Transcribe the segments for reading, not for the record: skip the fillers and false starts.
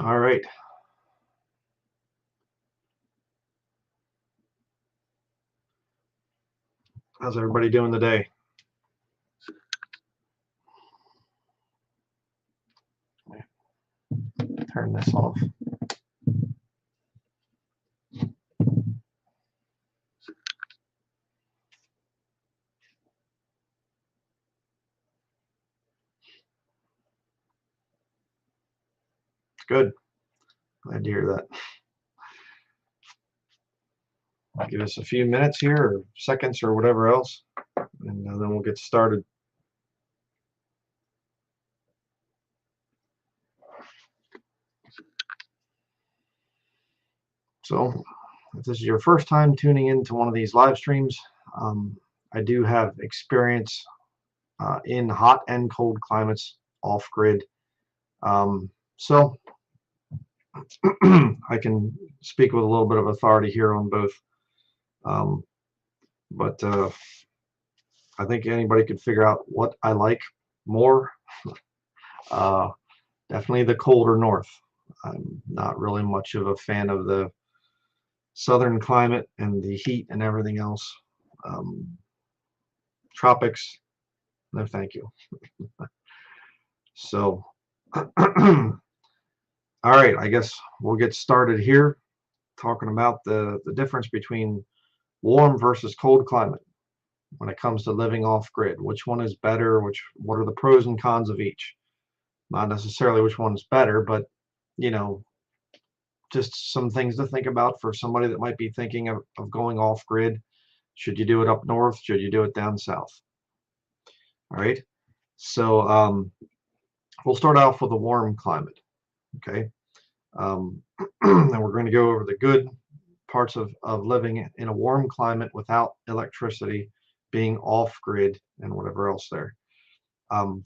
All right. How's everybody doing today? Turn this off. Good. Glad to hear that. Give us a few minutes here, or seconds, or whatever else, and then we'll get started. So, if this is your first time tuning into one of these live streams, I do have experience in hot and cold climates off-grid. So I can speak with a little bit of authority here on both. But I think anybody could figure out what I like more. Definitely the colder north. I'm not really much of a fan of the southern climate and the heat and everything else. Tropics, no thank you. So all right, I guess we'll get started here talking about the difference between warm versus cold climate when it comes to living off grid. Which one is better? What are the pros and cons of each? Not necessarily which one's better, but you know, just some things to think about for somebody that might be thinking of going off grid. Should you do it up north? Should you do it down south? All right, so we'll start off with a warm climate. Okay, and we're going to go over the good parts of living in a warm climate without electricity, being off grid and whatever else there.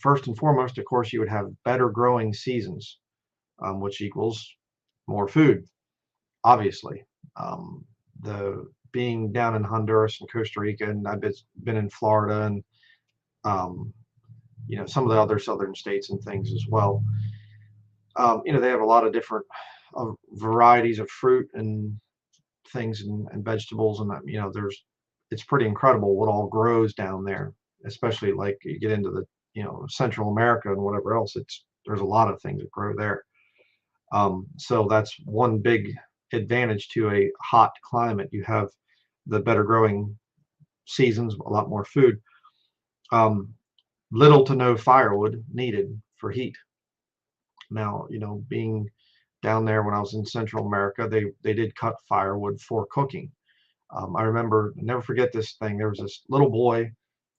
First and foremost, of course, you would have better growing seasons, which equals more food, obviously. The being down in Honduras and Costa Rica, and I've been in Florida and you know, some of the other southern states and things as well. You know, they have a lot of different varieties of fruit and things and vegetables, and you know, it's pretty incredible what all grows down there, especially like you get into the, you know, Central America and whatever else. There's a lot of things that grow there. So that's one big advantage to a hot climate. You have the better growing seasons, a lot more food. Little to no firewood needed for heat. Now, you know, being down there when I was in Central America, they did cut firewood for cooking. I remember, never forget this thing. There was this little boy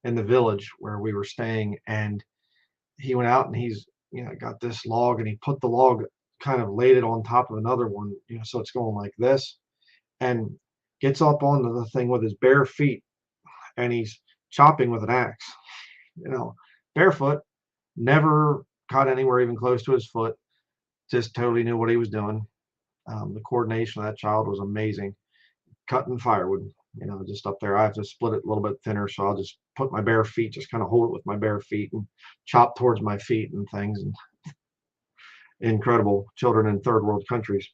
in the village where we were staying, and he went out and he's, you know, got this log, and he put the log, kind of laid it on top of another one, you know, so it's going like this, and gets up onto the thing with his bare feet, and he's chopping with an axe, you know, barefoot, never caught anywhere even close to his foot, just totally knew what he was doing. The coordination of that child was amazing. Cutting firewood, you know, just up there. I have to split it a little bit thinner, so I'll just put my bare feet, just kind of hold it with my bare feet and chop towards my feet and things. And incredible. Children in third world countries.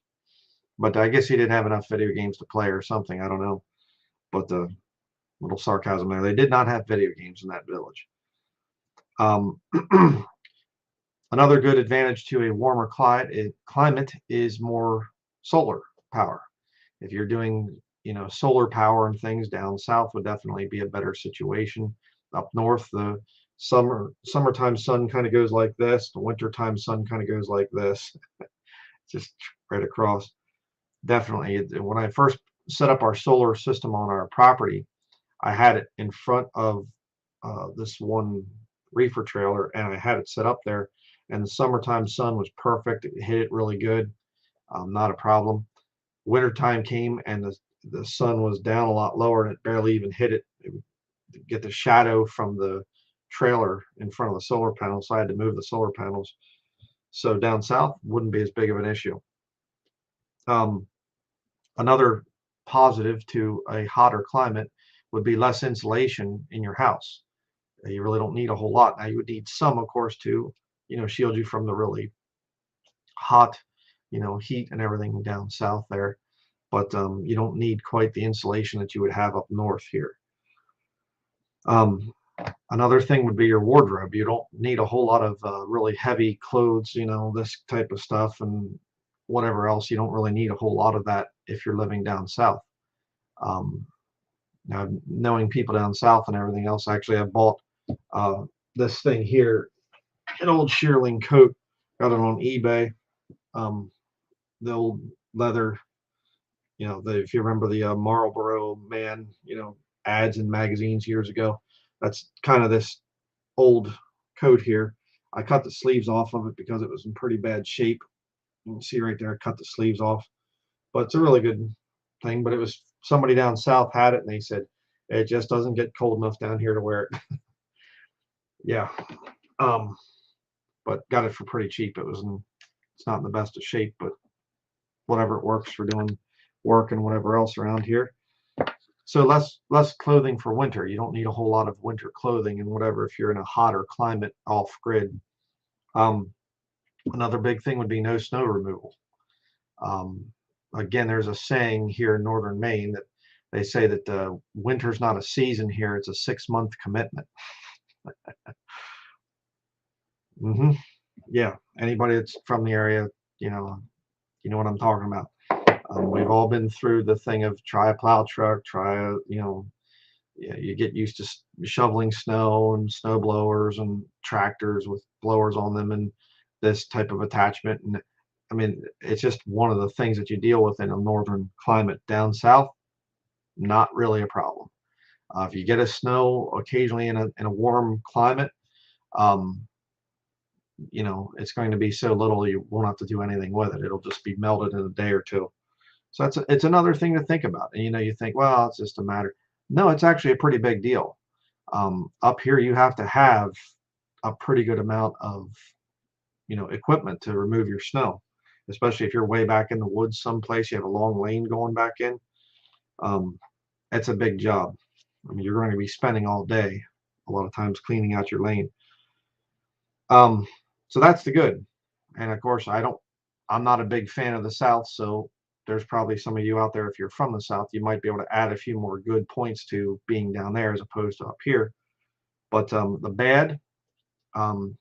But I guess he didn't have enough video games to play or something. I don't know. But the little sarcasm there. They did not have video games in that village. Another good advantage to a warmer climate is more solar power. If you're doing, you know, solar power and things, down south would definitely be a better situation. Up north, the summertime sun kind of goes like this. The wintertime sun kind of goes like this, just right across. Definitely, when I first set up our solar system on our property, I had it in front of this one reefer trailer, and I had it set up there, and the summertime sun was perfect. It hit it really good, not a problem. Wintertime came, and the sun was down a lot lower, and it barely even hit it. It would get the shadow from the trailer in front of the solar panels, so I had to move the solar panels. So down south wouldn't be as big of an issue. Another positive to a hotter climate would be less insulation in your house. You really don't need a whole lot. Now you would need some, of course, to, you know, shield you from the really hot, heat and everything down south there, but you don't need quite the insulation that you would have up north here. Another thing would be your wardrobe. You don't need a whole lot of really heavy clothes, this type of stuff and whatever else. You don't really need a whole lot of that if you're living down south. Um, Now, knowing people down south and everything else, actually, I bought this thing here, an old shearling coat, got it on eBay. Um, the old leather, if you remember the Marlboro Man, ads in magazines years ago, that's kind of this old coat here. I cut the sleeves off of it because it was in pretty bad shape. You can see right there, I cut the sleeves off. But it's a really good thing. But it was somebody down south had it, and they said it just doesn't get cold enough down here to wear it. Yeah. Um, but got it for pretty cheap. It's not in the best of shape, but whatever, it works for doing work and whatever else around here. So less clothing for winter. You don't need a whole lot of winter clothing and whatever if you're in a hotter climate off grid. Um, Another big thing would be no snow removal. Um, Again, there's a saying here in northern Maine that they say that winter's not a season here; it's a 6-month commitment. hmm Yeah, anybody that's from the area, you know what I'm talking about. We've all been through the thing of try a plow truck, yeah, you get used to shoveling snow and snow blowers and tractors with blowers on them and this type of attachment. And I mean, it's just one of the things that you deal with in a northern climate. Down south, not really a problem. If you get a snow occasionally in a warm climate, um, it's going to be so little you won't have to do anything with it. It'll just be melted in a day or two. So it's another thing to think about. And you think, well, it's just a matter. No, it's actually a pretty big deal. Up here, you have to have a pretty good amount of equipment to remove your snow, especially if you're way back in the woods someplace. You have a long lane going back in. Um, it's a big job. I mean, you're going to be spending all day, a lot of times, cleaning out your lane. Um, so that's the good. And of course, I'm not a big fan of the South, so there's probably some of you out there, if you're from the South, you might be able to add a few more good points to being down there as opposed to up here. But the bad um,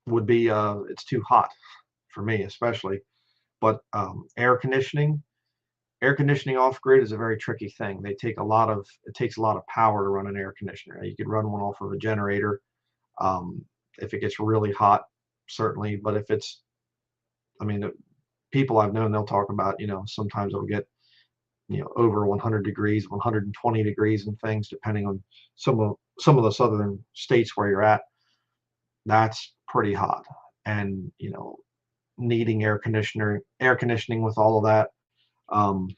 would be it's too hot for me, especially. But air conditioning off grid is a very tricky thing. It takes a lot of power to run an air conditioner. You could run one off of a generator if it gets really hot, certainly. But if it's, I mean, people I've known, they'll talk about, sometimes it'll get, over 100 degrees, 120 degrees and things, depending on some of the southern states where you're at. That's pretty hot. And, needing air conditioning with all of that. Um,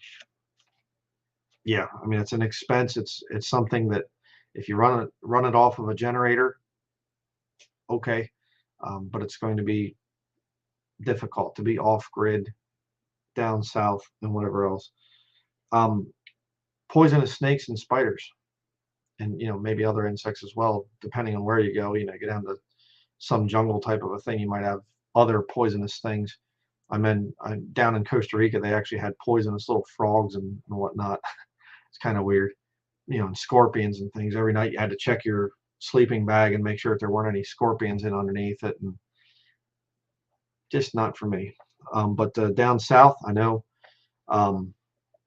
yeah, I mean, it's an expense. It's something that if you run it off of a generator, okay. But it's going to be difficult to be off grid down south and whatever else. Um, Poisonous snakes and spiders, and maybe other insects as well, depending on where you go. Get down to some jungle type of a thing, you might have other poisonous things. I'm down in Costa Rica. They actually had poisonous little frogs and whatnot. It's kind of weird, and scorpions and things. Every night you had to check your sleeping bag and make sure that there weren't any scorpions in underneath it, and just not for me. But down south, I know. Um,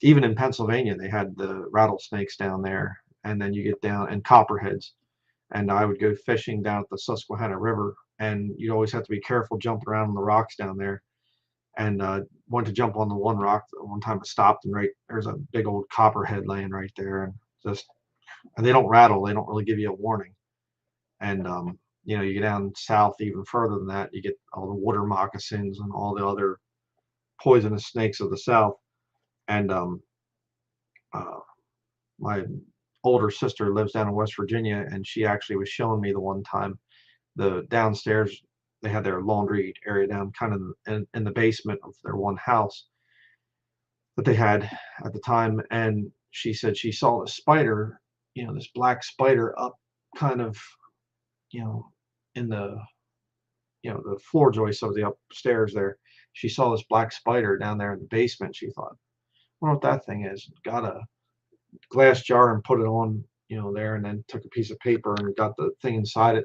Even in Pennsylvania, they had the rattlesnakes down there, and then you get down and copperheads. And I would go fishing down at the Susquehanna River, and you'd always have to be careful jumping around on the rocks down there. And went to jump on the one rock. One time I stopped, and right there's a big old copperhead laying right there, and they don't rattle. They don't really give you a warning. And you get down south even further than that, you get all the water moccasins and all the other poisonous snakes of the south. And uh, my older sister lives down in West Virginia, and she actually was showing me the one time the downstairs they had their laundry area down kind of in the basement of their one house that they had at the time, and she said she saw a spider, this black spider up kind of, in the the floor joists of the upstairs there. She saw this black spider down there in the basement. She thought, I wonder what that thing is. Got a glass jar and put it on, there, and then took a piece of paper and got the thing inside it.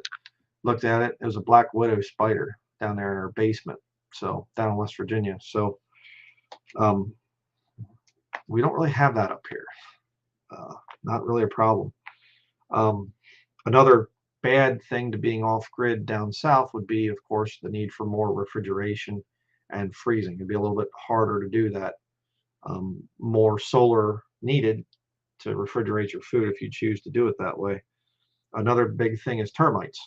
Looked at it. It was a black widow spider down there in her basement. So down in West Virginia. So we don't really have that up here. Not really a problem. Another bad thing to being off grid down south would be, of course, the need for more refrigeration and freezing. It'd be a little bit harder to do that. More solar needed to refrigerate your food if you choose to do it that way. Another big thing is termites.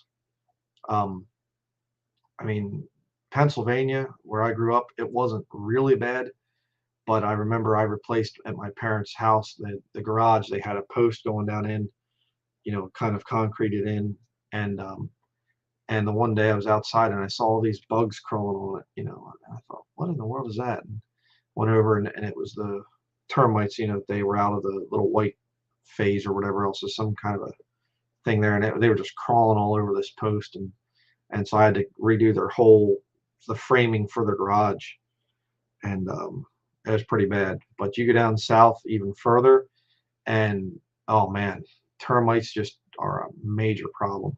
I mean, Pennsylvania, where I grew up, it wasn't really bad, but I remember I replaced at my parents' house the garage. They had a post going down in, kind of concreted in, and the one day I was outside and I saw all these bugs crawling on it, and I thought, what in the world is that? And went over and it was the termites. They were out of the little white phase or whatever else, is some kind of a thing there, and they were just crawling all over this post, and so I had to redo the framing for the garage, and it was pretty bad. But you go down south even further, and oh man, termites just are a major problem.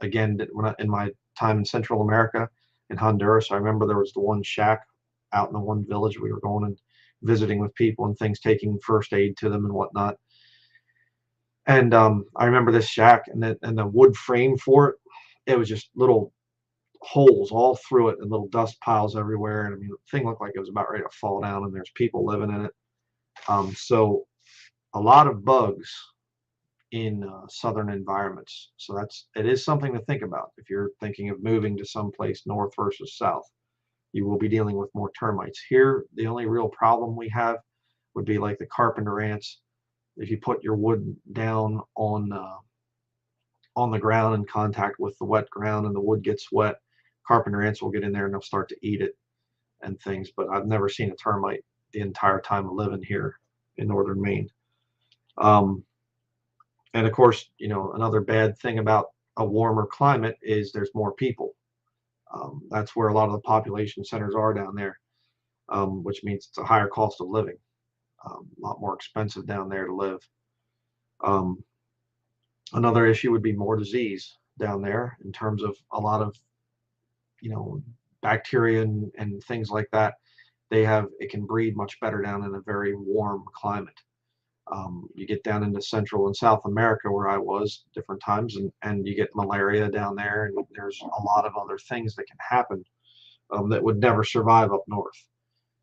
Again, in my time in Central America, in Honduras, I remember there was the one shack out in the one village we were going and visiting with people and things, taking first aid to them and whatnot. And I remember this shack and the wood frame for it. It was just little holes all through it and little dust piles everywhere. And I mean, the thing looked like it was about ready to fall down, and there's people living in it. So a lot of bugs in southern environments. So it is something to think about if you're thinking of moving to someplace north versus south. You will be dealing with more termites. Here, the only real problem we have would be like the carpenter ants. If you put your wood down on the ground in contact with the wet ground and the wood gets wet, carpenter ants will get in there and they'll start to eat it and things. But I've never seen a termite the entire time of living here in northern Maine. And of course, another bad thing about a warmer climate is there's more people. That's where a lot of the population centers are down there, which means it's a higher cost of living, a lot more expensive down there to live. Another issue would be more disease down there in terms of a lot of, bacteria and things like that. It can breed much better down in a very warm climate. You get down into Central and South America, where I was different times, and you get malaria down there, and there's a lot of other things that can happen that would never survive up north.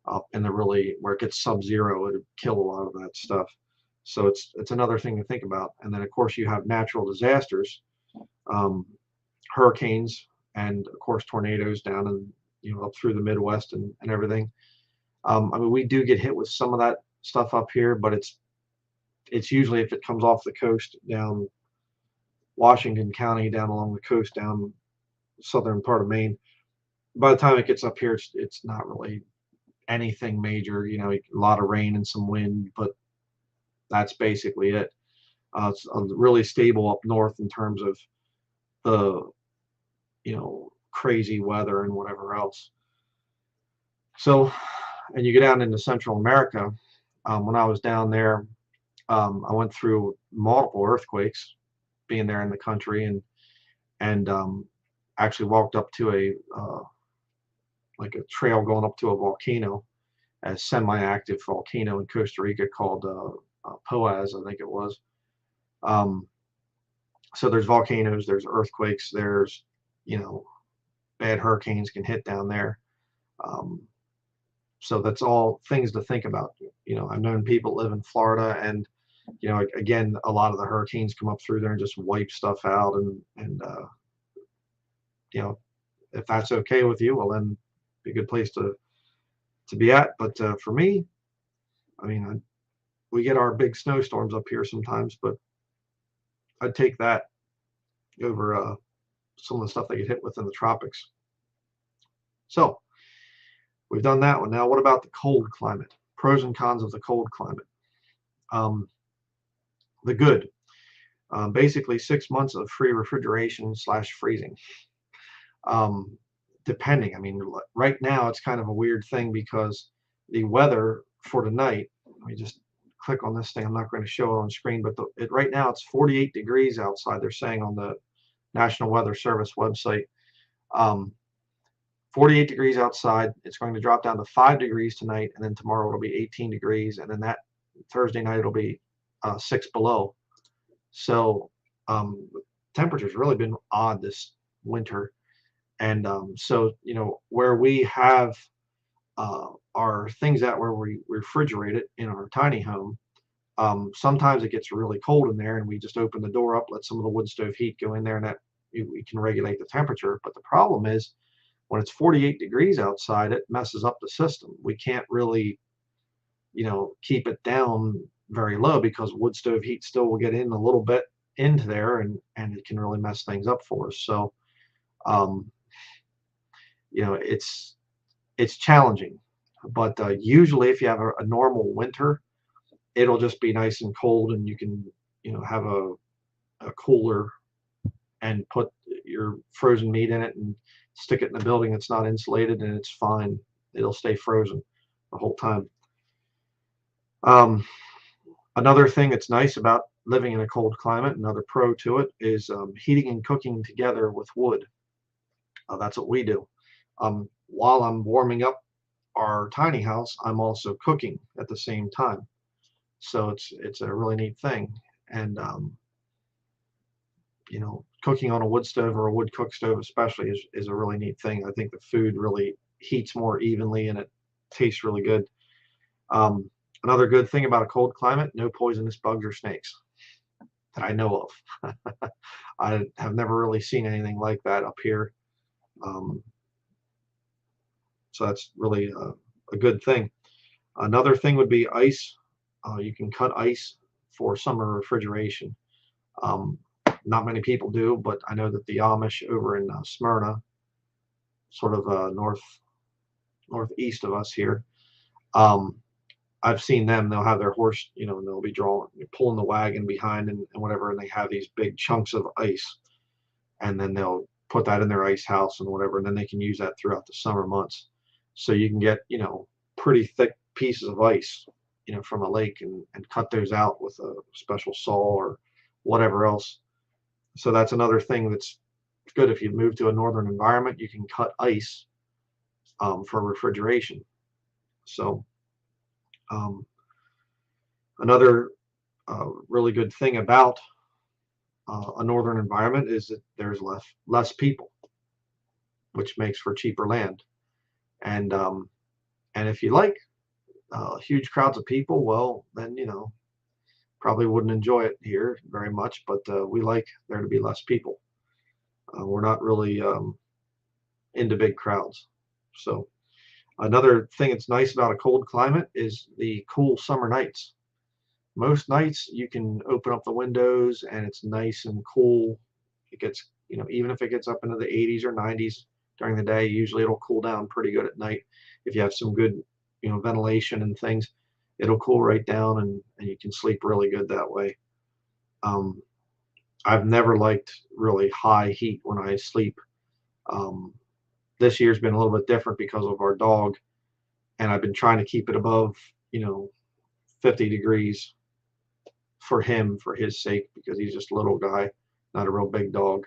Up in where it gets sub-zero, it would kill a lot of that stuff. So it's another thing to think about. And then of course you have natural disasters, hurricanes, and of course tornadoes down and up through the Midwest and everything. I mean, we do get hit with some of that stuff up here, but it's usually if it comes off the coast down Washington County, down along the coast, down southern part of Maine. By the time it gets up here, it's not really anything major. A lot of rain and some wind, but that's basically it. It's really stable up north in terms of the crazy weather and whatever else. So, and you get down into Central America. When I was down there, I went through multiple earthquakes being there in the country, and actually walked up to a trail going up to a volcano, a semi-active volcano in Costa Rica called Poas, I think it was. So there's volcanoes, there's earthquakes, there's bad hurricanes can hit down there. So that's all things to think about. I've known people live in Florida, and again, a lot of the hurricanes come up through there and just wipe stuff out, and if that's okay with you, well, then be a good place to be at. But for me, I mean, we get our big snowstorms up here sometimes, but I'd take that over some of the stuff they get hit with in the tropics. So we've done that one. Now, what about the cold climate? Pros and cons of the cold climate. The good, basically 6 months of free refrigeration / freezing. Um, Depending, I mean, right now it's kind of a weird thing because the weather for tonight, let me just click on this thing. I'm not going to show it on screen, but right now it's 48 degrees outside. They're saying on the National Weather Service website. Um, 48 degrees outside. It's going to drop down to 5 degrees tonight, and then tomorrow it'll be 18 degrees, and then that Thursday night it'll be 6 below. So temperature's really been odd this winter, and so where we have our things at where we refrigerate it in our tiny home. Sometimes it gets really cold in there, and we just open the door up, let some of the wood stove heat go in there, and that we can regulate the temperature. But the problem is when it's 48 degrees outside, it messes up the system. We can't really, keep it down very low because wood stove heat still will get in a little bit into there, and it can really mess things up for us. So, um, it's challenging. But usually, if you have a normal winter, it'll just be nice and cold, and you can, have a cooler and put your frozen meat in it and stick it in a building that's not insulated, and it's fine. It'll stay frozen the whole time. Um, Another thing that's nice about living in a cold climate, another pro to it, is heating and cooking together with wood. That's what we do. While I'm warming up our tiny house, I'm also cooking at the same time. So it's a really neat thing. And cooking on a wood stove or a wood cook stove especially is a really neat thing. I think the food really heats more evenly and it tastes really good. Um, Another good thing about a cold climate, no poisonous bugs or snakes that I know of. I have never really seen anything like that up here. Um, so that's really a good thing. Another thing would be ice. You can cut ice for summer refrigeration. Um, Not many people do, but I know that the Amish over in Smyrna, sort of northeast of us here, um, I've seen them. They'll have their horse, and they'll be pulling the wagon behind and whatever, and they have these big chunks of ice, and then they'll put that in their ice house and whatever, and then they can use that throughout the summer months. So you can get, pretty thick pieces of ice, from a lake and cut those out with a special saw or whatever else. So that's another thing that's good. If you move to a northern environment, you can cut ice for refrigeration. So um, another really good thing about a northern environment is that there's less people, which makes for cheaper land. And if you like huge crowds of people, well, then probably wouldn't enjoy it here very much. But we like there to be less people. We're not really into big crowds. So another thing that's nice about a cold climate is the cool summer nights. Most nights you can open up the windows and it's nice and cool. It gets, even if it gets up into the 80s or 90s during the day, usually it'll cool down pretty good at night. If you have some good, ventilation and things, it'll cool right down and you can sleep really good that way. Um, I've never liked really high heat when I sleep. Um, this year's been a little bit different because of our dog, and I've been trying to keep it above, 50 degrees for him, for his sake, because he's just a little guy, not a real big dog.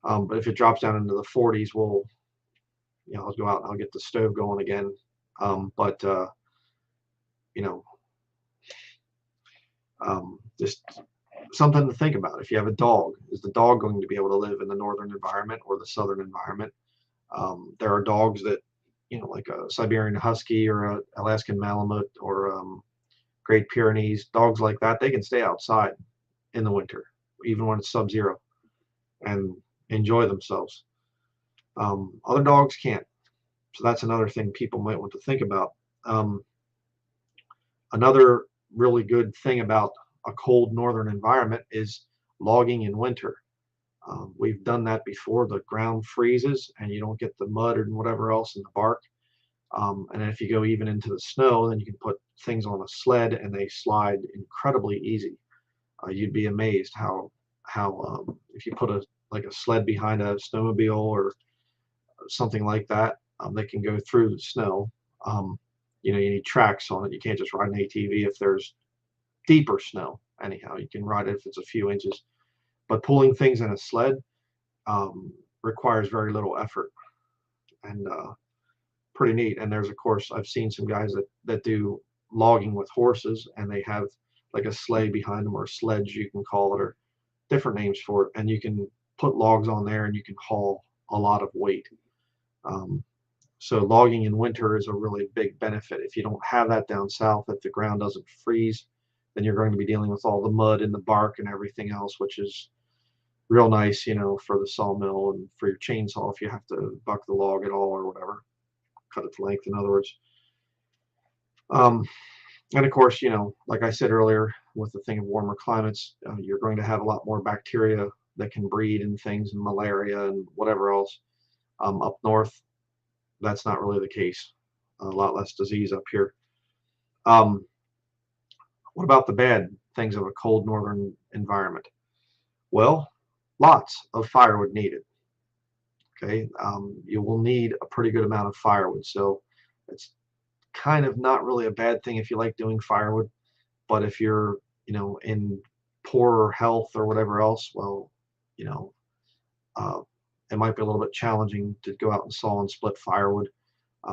But if it drops down into the 40s, I'll go out and I'll get the stove going again. But you know, just something to think about. If you have a dog, is the dog going to be able to live in the northern environment or the southern environment? There are dogs that, like a Siberian Husky or a Alaskan Malamute or Great Pyrenees, dogs like that, they can stay outside in the winter, even when it's sub-zero, and enjoy themselves. Other dogs can't. So that's another thing people might want to think about. Another really good thing about a cold northern environment is logging in winter. We've done that before. The ground freezes and you don't get the mud and whatever else in the bark. And then if you go even into the snow, then you can put things on a sled and they slide incredibly easy. You'd be amazed how if you put a sled behind a snowmobile or something like that that can go through the snow. Um, you need tracks on it. You can't just ride an ATV if there's deeper snow. Anyhow, you can ride it if it's a few inches. But pulling things in a sled um, requires very little effort, and pretty neat. And there's, of course, I've seen some guys that do logging with horses, and they have like a sleigh behind them, or a sledge you can call it, or different names for it, and you can put logs on there and you can haul a lot of weight. Um, so logging in winter is a really big benefit. If you don't have that down south, if the ground doesn't freeze, then you're going to be dealing with all the mud and the bark and everything else, which is real nice, for the sawmill and for your chainsaw if you have to buck the log at all or whatever, cut its length, in other words. Um, and of course, like I said earlier, with the thing of warmer climates, you're going to have a lot more bacteria that can breed and things, and malaria and whatever else. Up north, that's not really the case. A lot less disease up here. Um, what about the bad things of a cold northern environment? Well, lots of firewood needed. Okay, you will need a pretty good amount of firewood, so it's kind of not really a bad thing if you like doing firewood. But if you're, in poorer health or whatever else, well, you know, uh, it might be a little bit challenging to go out and saw and split firewood.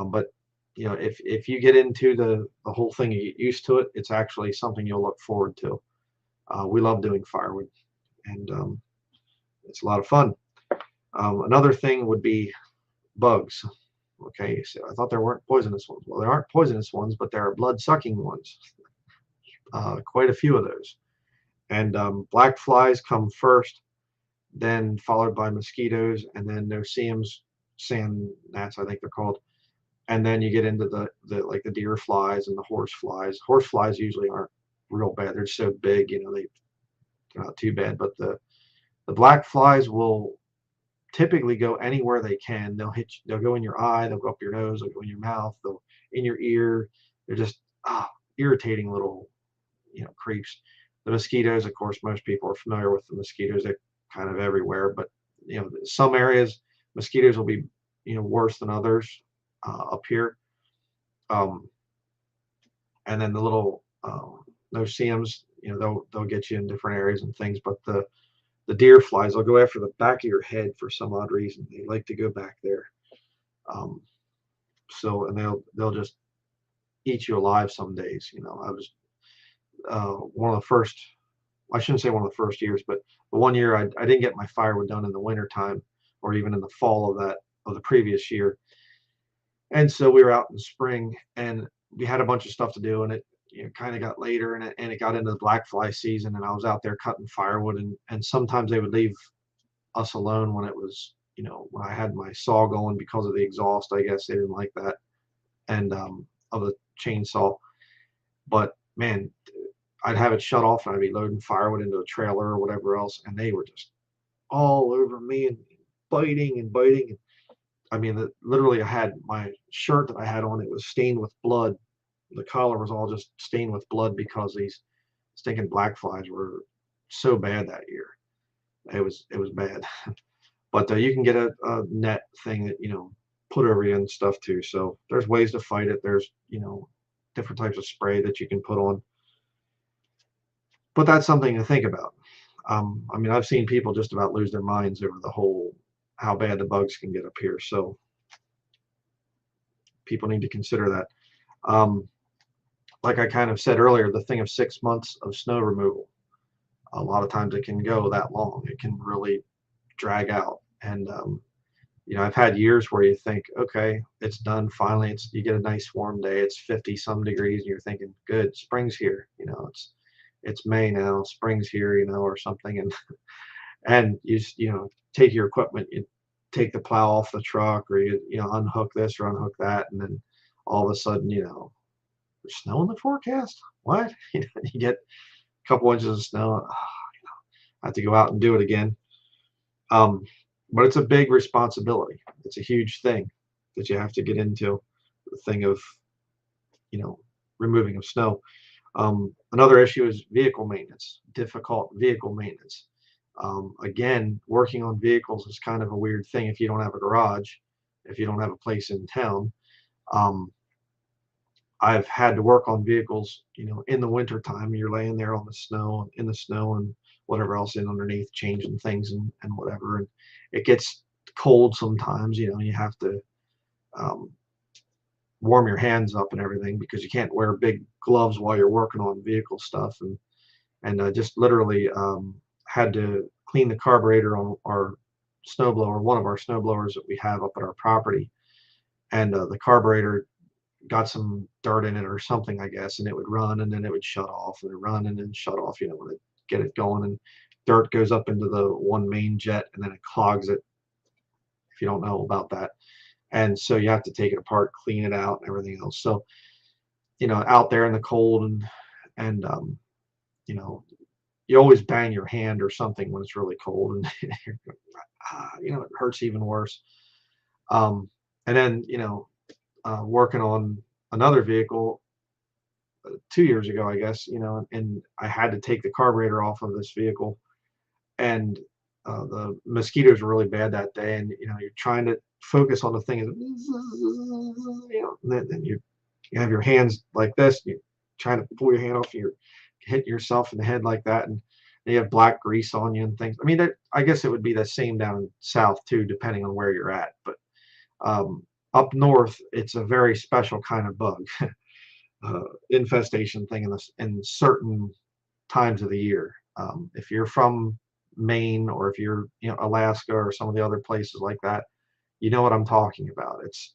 But if you get into the whole thing, you get used to it. It's actually something you'll look forward to. We love doing firewood, and it's a lot of fun. Another thing would be bugs. Okay, so I thought there weren't poisonous ones. Well, there aren't poisonous ones, but there are blood-sucking ones. Quite a few of those. And black flies come first, then followed by mosquitoes, and then no-see-ums, sand gnats, I think they're called. And then you get into the like the deer flies and the horse flies. Horse flies usually aren't real bad. They're so big, they're not too bad. But the black flies will typically go anywhere they can. They'll go in your eye, they'll go up your nose, they'll go in your mouth, they'll in your ear. They're just irritating little creeps. The mosquitoes, of course, most people are familiar with the mosquitoes. They're kind of everywhere, but some areas mosquitoes will be worse than others up here. And then the little no-see-ums, they'll get you in different areas and things. But the deer flies, they'll go after the back of your head for some odd reason. They like to go back there. And they'll just eat you alive some days. I was one of the first, I shouldn't say one of the first years, but the one year I didn't get my firewood done in the winter time, or even in the fall of the previous year. And so we were out in the spring, and we had a bunch of stuff to do, and it kind of got later, and it got into the black fly season, and I was out there cutting firewood, and sometimes they would leave us alone when it was, when I had my saw going because of the exhaust. I guess they didn't like that, and of the chainsaw. But man, I'd have it shut off, and I'd be loading firewood into a trailer or whatever else, and they were just all over me and biting and biting. I mean, literally, I had my shirt that I had on, it was stained with blood. The collar was all just stained with blood because these stinking black flies were so bad that year. It was bad. But you can get a net thing that put over you and stuff too. So there's ways to fight it. There's different types of spray that you can put on. But that's something to think about. I mean, I've seen people just about lose their minds over the whole how bad the bugs can get up here. So people need to consider that. Like I kind of said earlier, the thing of 6 months of snow removal. A lot of times it can go that long. It can really drag out. And I've had years where you think, okay, it's done finally. You get a nice warm day. It's 50 some degrees, and you're thinking, good, spring's here. It's May now, spring's here, or something. And you take your equipment, you take the plow off the truck, or you unhook this or unhook that, and then all of a sudden, there's snow in the forecast. What? You get a couple inches of snow. I have to go out and do it again. But it's a big responsibility. It's a huge thing that you have to get into, the thing of removing of snow. Another issue is vehicle maintenance, difficult vehicle maintenance. Again, working on vehicles is kind of a weird thing if you don't have a garage. if you don't have a place in town. Um, I've had to work on vehicles, in the winter time. You're laying there on the snow, in the snow, and whatever else in underneath, changing things and whatever. And it gets cold sometimes. You have to um, warm your hands up and everything because you can't wear big gloves while you're working on vehicle stuff. And just literally had to clean the carburetor on our snowblower, one of our snowblowers that we have up at our property, and the carburetor got some dirt in it or something, I guess, and it would run and then it would shut off, and it run and then shut off, when it get it going, and dirt goes up into the one main jet and then it clogs it, if you don't know about that. And so you have to take it apart, clean it out and everything else. So, out there in the cold, and you know, you always bang your hand or something when it's really cold, and it hurts even worse. Um, and then, working on another vehicle 2 years ago, I guess, and I had to take the carburetor off of this vehicle, and the mosquitoes were really bad that day, and you're trying to focus on the thing, and then you have your hands like this, and you're trying to pull your hand off, and you're hitting yourself in the head like that, and you have black grease on you and things. I mean, I guess it would be the same down south too, depending on where you're at, but up north, it's a very special kind of bug. Infestation thing in certain times of the year. If you're from Maine, or if you're Alaska or some of the other places like that, you know what I'm talking about. It's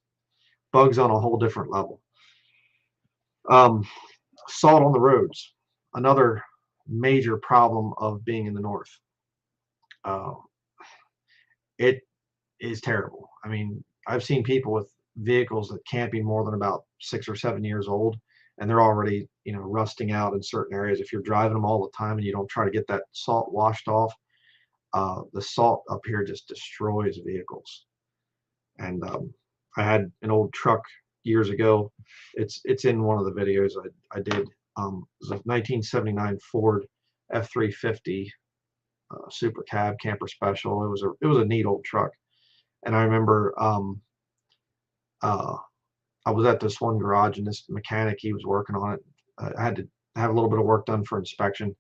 bugs on a whole different level. Salt on the roads, another major problem of being in the north. Uh, it is terrible. I mean, I've seen people with vehicles that can't be more than about 6 or 7 years old, and they're already, rusting out in certain areas. If you're driving them all the time and you don't try to get that salt washed off, the salt up here just destroys vehicles. And I had an old truck years ago. It's in one of the videos I did. It was a 1979 Ford F350 Super Cab Camper Special. It was a neat old truck. And I remember uh, I was at this one garage, and this mechanic, he was working on it. I had to have a little bit of work done for inspection,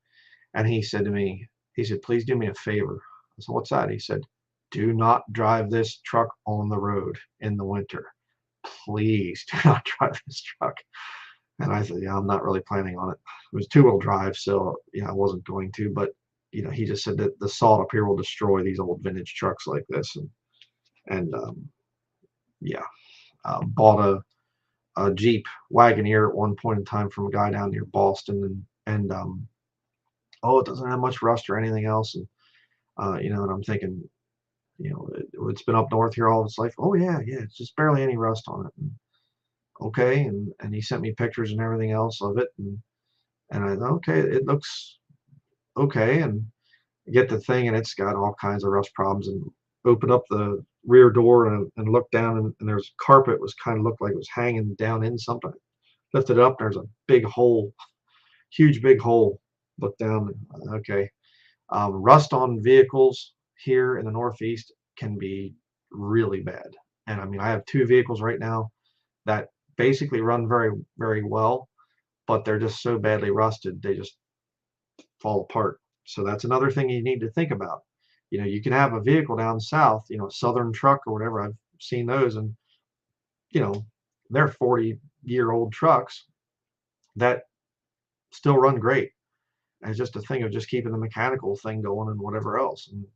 and he said to me, "Please do me a favor." I said, "What's that?" He said, "Do not drive this truck on the road in the winter. Please do not drive this truck." And I said, "Yeah, I'm not really planning on it." It was two-wheel drive, so I wasn't going to. But he just said that the salt up here will destroy these old vintage trucks like this, and yeah, bought a Jeep Wagoneer at one point in time from a guy down near Boston, and oh, it doesn't have much rust or anything else, and I'm thinking, it's been up north here all its life. Oh yeah, it's just barely any rust on it. And, okay, and he sent me pictures and everything else of it, and I thought, okay, it looks okay, and I get the thing, and it's got all kinds of rust problems, and open up the rear door and look down, and there's carpet was kind of looked like it was hanging down in something. Lifted it up, there's a big hole, huge big hole. Look down, okay. Rust on vehicles here in the Northeast can be really bad. And I mean, I have two vehicles right now that basically run very, very well, but they're just so badly rusted, they just fall apart. So that's another thing you need to think about. You can have a vehicle down south, a Southern truck or whatever. I've seen those, and you know, they're 40-year-old trucks that still run great. And it's just a thing of just keeping the mechanical thing going and whatever else. And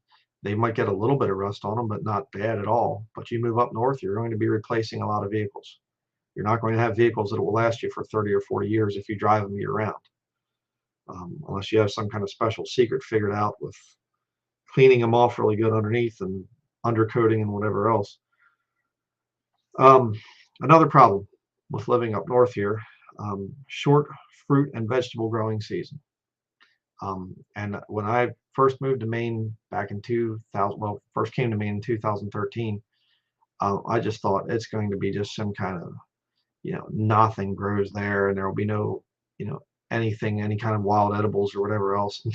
they might get a little bit of rust on them, but not bad at all. But you move up north, you're going to be replacing a lot of vehicles. You're not going to have vehicles that will last you for 30 or 40 years if you drive them year round, unless you have some kind of special secret figured out with cleaning them off really good underneath and undercoating and whatever else. Um, Another problem with living up north here, short fruit and vegetable growing season. And when I first moved to Maine back in 2000, well, first came to Maine in 2013, I just thought it's going to be just some kind of, nothing grows there, and there will be no, anything, any kind of wild edibles or whatever else.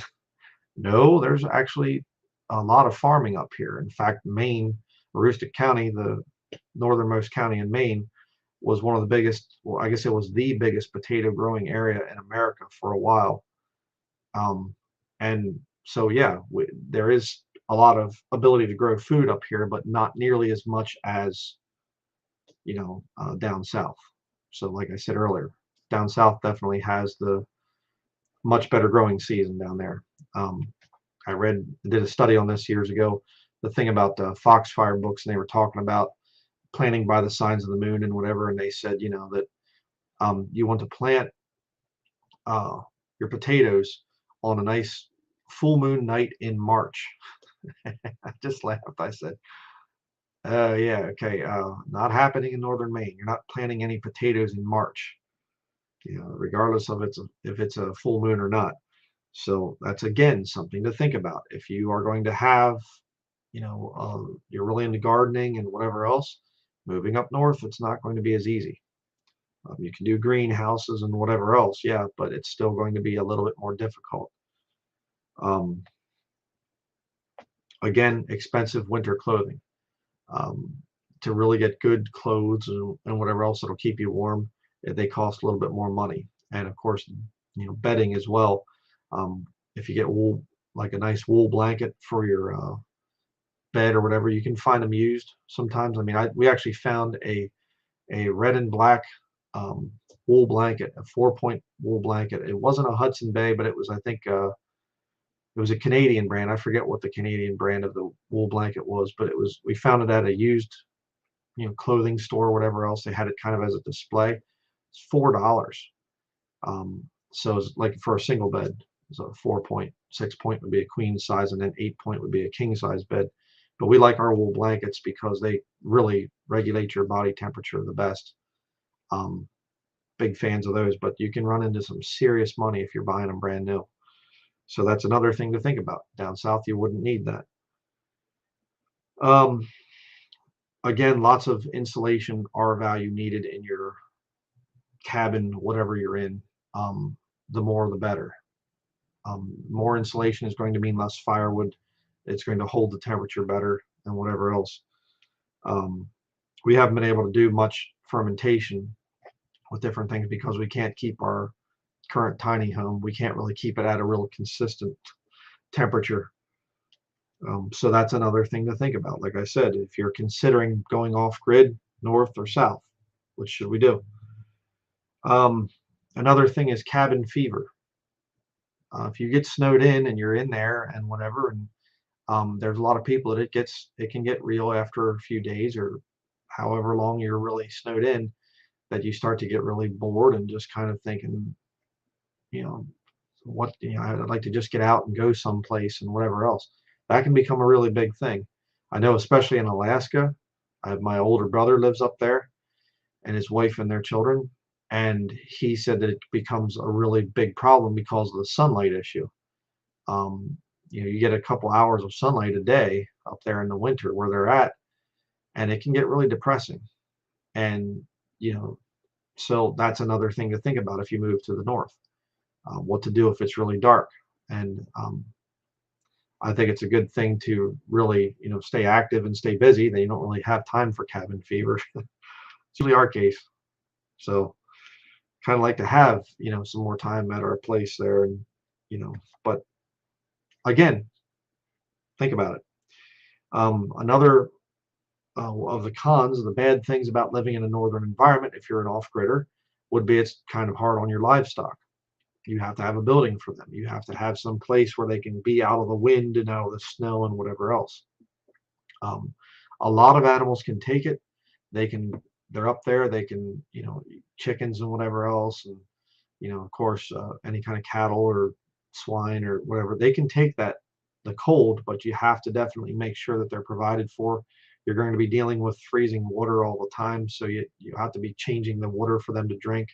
No, there's actually a lot of farming up here. In fact, Maine, Aroostook County, the northernmost county in Maine, was one of the biggest, well, I guess it was the biggest potato growing area in America for a while. Um, and so, yeah, there is a lot of ability to grow food up here, but not nearly as much as, down south. So, like I said earlier, down south definitely has the much better growing season down there. Um, did a study on this years ago, the thing about the Foxfire books, and they were talking about planting by the signs of the moon and whatever, and they said, that you want to plant uh, your potatoes on a nice full moon night in March. I just laughed. I said, yeah, okay, not happening in northern Maine. You're not planting any potatoes in March, regardless of if it's a full moon or not. So that's again something to think about. If you are going to have, you're really into gardening and whatever else, moving up north, it's not going to be as easy. You can do greenhouses and whatever else, yeah, but it's still going to be a little bit more difficult. Um, Again, expensive winter clothing. Um, to really get good clothes and whatever else that'll keep you warm, they cost a little bit more money. And of course, bedding as well. Um, if you get wool, like a nice wool blanket for your bed or whatever, you can find them used sometimes. I mean, we actually found a red and black um, wool blanket, a 4-point wool blanket. It wasn't a Hudson Bay, but it was, I think, it was a Canadian brand. I forget what the Canadian brand of the wool blanket was, but we found it at a used, clothing store or whatever else. They had it kind of as a display. It's $4. So it's like for a single bed. So 4-point, 6-point would be a queen size, and then 8-point would be a king size bed. But we like our wool blankets because they really regulate your body temperature the best. Um, Big fans of those, but you can run into some serious money if you're buying them brand new. So that's another thing to think about. Down south, you wouldn't need that. Um, Again, lots of insulation R value needed in your cabin, whatever you're in. The more, the better. More insulation is going to mean less firewood. It's going to hold the temperature better and whatever else. Um, we haven't been able to do much fermentation with different things because we can't keep our current tiny home. We can't really keep it at a real consistent temperature. So that's another thing to think about. Like I said, if you're considering going off grid, north or south, which should we do? Um, Another thing is cabin fever. If you get snowed in and you're in there and whatever, and there's a lot of people that it can get real after a few days or however long you're really snowed in, that you start to get really bored and just kind of thinking, you know, I'd like to just get out and go someplace and whatever else. That can become a really big thing. I know, especially in Alaska. My older brother lives up there, and his wife and their children, and he said that it becomes a really big problem because of the sunlight issue. You get a couple hours of sunlight a day up there in the winter where they're at, and it can get really depressing. And you know, so that's another thing to think about if you move to the north. What to do if it's really dark. And I think it's a good thing to really, stay active and stay busy. They don't really have time for cabin fever. It's usually our case. So kind of like to have, some more time at our place there. And, but again, think about it. Another of the cons, the bad things about living in a northern environment, if you're an off-gridder, would be it's kind of hard on your livestock. You have to have a building for them. You have to have some place where they can be out of the wind and out of the snow and whatever else. Um, a lot of animals can take it. They're up there. They can, chickens and whatever else. And, of course, any kind of cattle or swine or whatever, they can take the cold, but you have to definitely make sure that they're provided for. You're going to be dealing with freezing water all the time. So you have to be changing the water for them to drink.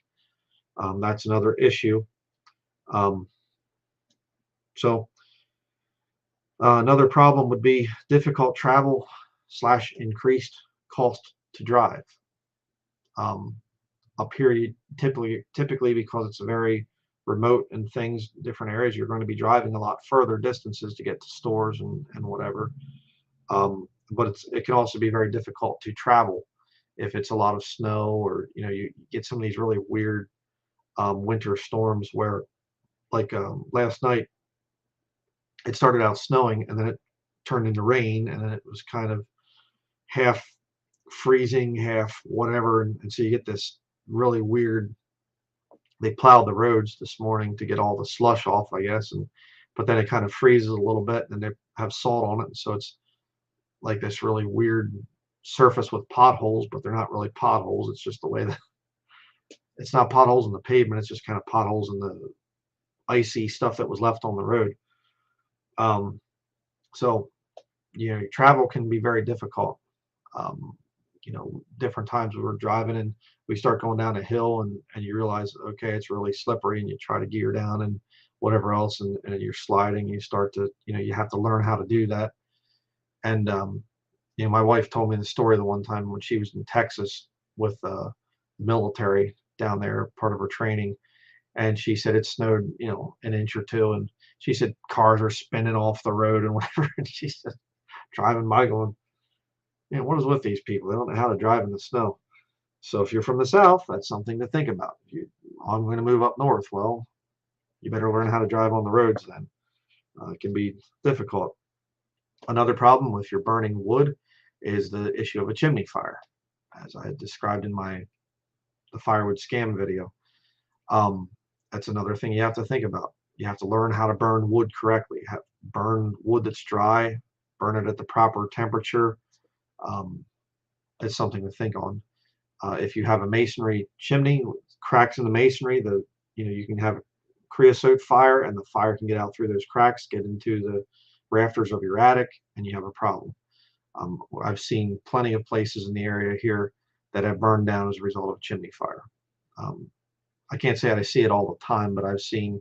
That's another issue. Um, so another problem would be difficult travel / increased cost to drive. Um, Up here, typically because it's a very remote and different areas, you're going to be driving a lot further distances to get to stores and whatever. but it can also be very difficult to travel if it's a lot of snow, or you get some of these really weird winter storms where, like, last night it started out snowing and then it turned into rain, and then it was kind of half freezing, half whatever, and so you get this really weird. They plowed the roads this morning to get all the slush off, I guess, and but then it kind of freezes a little bit, and they have salt on it, and so it's like this really weird surface with potholes, but they're not really potholes. It's just the way that it's not potholes in the pavement. It's just kind of potholes in the icy stuff that was left on the road. Um, so travel can be very difficult. Um, Different times we were driving and we start going down a hill, and you realize, okay, it's really slippery, and you try to gear down and whatever else, and you're sliding. You start to, you have to learn how to do that. And my wife told me the story the one time when she was in Texas with the military down there, part of her training, and she said it snowed, an inch or two, and she said cars are spinning off the road and whatever, and she said driving by going, what is with these people? They don't know how to drive in the snow. So if you're from the South, that's something to think about. I'm going to move up north. Well, you better learn how to drive on the roads then. It can be difficult. Another problem with your burning wood is the issue of a chimney fire, as I had described in the firewood scam video. Um, that's another thing you have to think about. You have to learn how to burn wood correctly. Burn wood that's dry, burn it at the proper temperature. Um, it's something to think on. If you have a masonry chimney, cracks in the masonry, you can have a creosote fire, and the fire can get out through those cracks, get into the rafters of your attic, and you have a problem. I've seen plenty of places in the area here that have burned down as a result of chimney fire. I can't say that I see it all the time, but I've seen,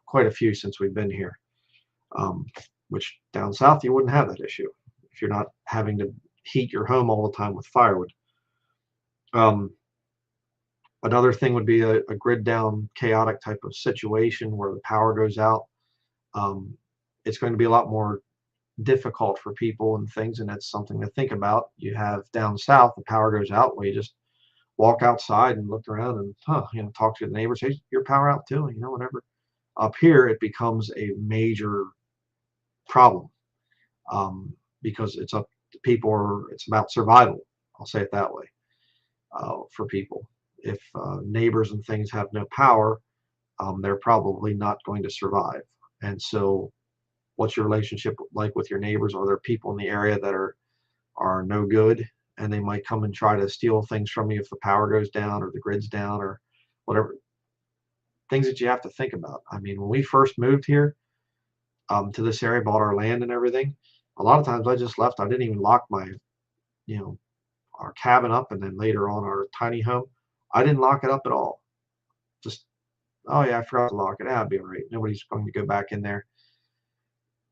quite a few since we've been here. Which down south you wouldn't have that issue if you're not having to heat your home all the time with firewood. Another thing would be a grid down chaotic type of situation where the power goes out. It's going to be a lot more difficult for people and things, and that's something to think about. You have down south, the power goes out, where you just walk outside and look around and talk to the neighbors. Hey, your power out too, whatever. Up here, it becomes a major problem, because it's up to people, it's about survival. I'll say it that way. For people, if neighbors and things have no power, they're probably not going to survive. And so, what's your relationship like with your neighbors? Are there people in the area that are no good, and they might come and try to steal things from you if the power goes down or the grid's down or whatever? Things that you have to think about. I mean, when we first moved here to this area, bought our land and everything, a lot of times I just left. I didn't even lock my, our cabin up, and then later on our tiny home, I didn't lock it up at all. Just, oh yeah, I forgot to lock it. That'd be all right. Nobody's going to go back in there.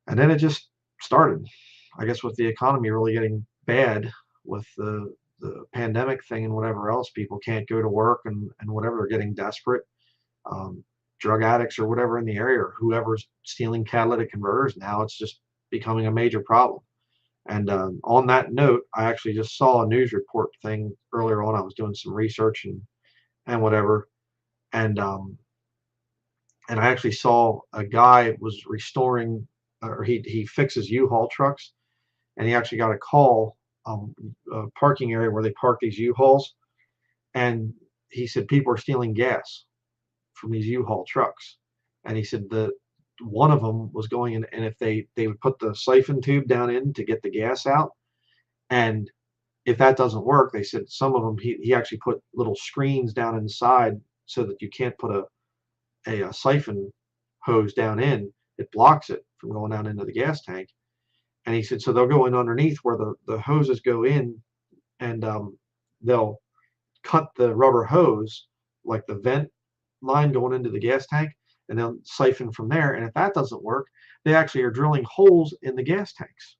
And then it just started, I guess, with the economy really getting bad with the pandemic thing and whatever else. People can't go to work and whatever. They're getting desperate. Drug addicts or whatever in the area, or whoever's stealing catalytic converters. Now it's just becoming a major problem. And on that note, I actually just saw a news report thing earlier on. I was doing some research and whatever, and I actually saw a guy was restoring, or he fixes U-Haul trucks, and he actually got a call, a parking area where they park these U-Hauls, and he said people are stealing gas from these U-Haul trucks, and he said that one of them was going in, and if they would put the siphon tube down in to get the gas out, and if that doesn't work, they said some of them he actually put little screens down inside so that you can't put a siphon hose down in. It blocks it from going down into the gas tank. And he said so they'll go in underneath where the hoses go in, and they'll cut the rubber hose, like the vent line going into the gas tank, and they'll siphon from there. And if that doesn't work, they actually are drilling holes in the gas tanks.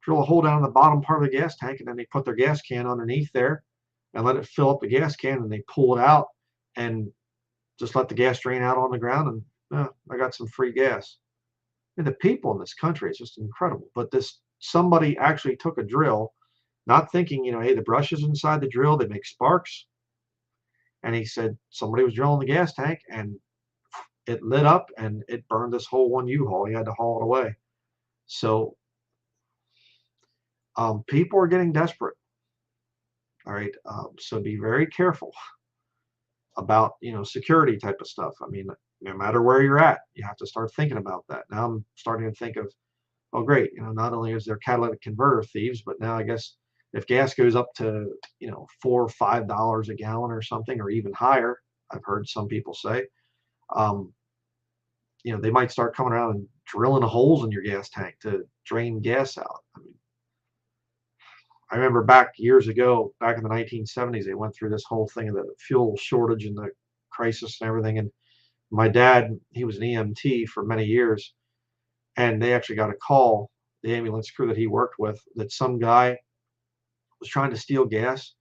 Drill a hole down in the bottom part of the gas tank, and then they put their gas can underneath there and let it fill up the gas can, and they pull it out and just let the gas drain out on the ground, and I got some free gas. And the people in this country, it's just incredible. But this somebody actually took a drill, not thinking, hey, the brushes inside the drill, they make sparks. And he said somebody was drilling the gas tank and it lit up and it burned this whole one U-Haul. He had to haul it away. So people are getting desperate. All right. So be very careful about, security type of stuff. I mean, no matter where you're at, you have to start thinking about that. Now I'm starting to think of, oh, great. Not only is there catalytic converter thieves, but now I guess if gas goes up to, $4 or $5 a gallon or something, or even higher, I've heard some people say, they might start coming around and drilling holes in your gas tank to drain gas out. I mean, I remember back years ago, back in the 1970s, they went through this whole thing of the fuel shortage and the crisis and everything. And my dad, he was an EMT for many years, and they actually got a call, the ambulance crew that he worked with, that some guy was trying to steal gas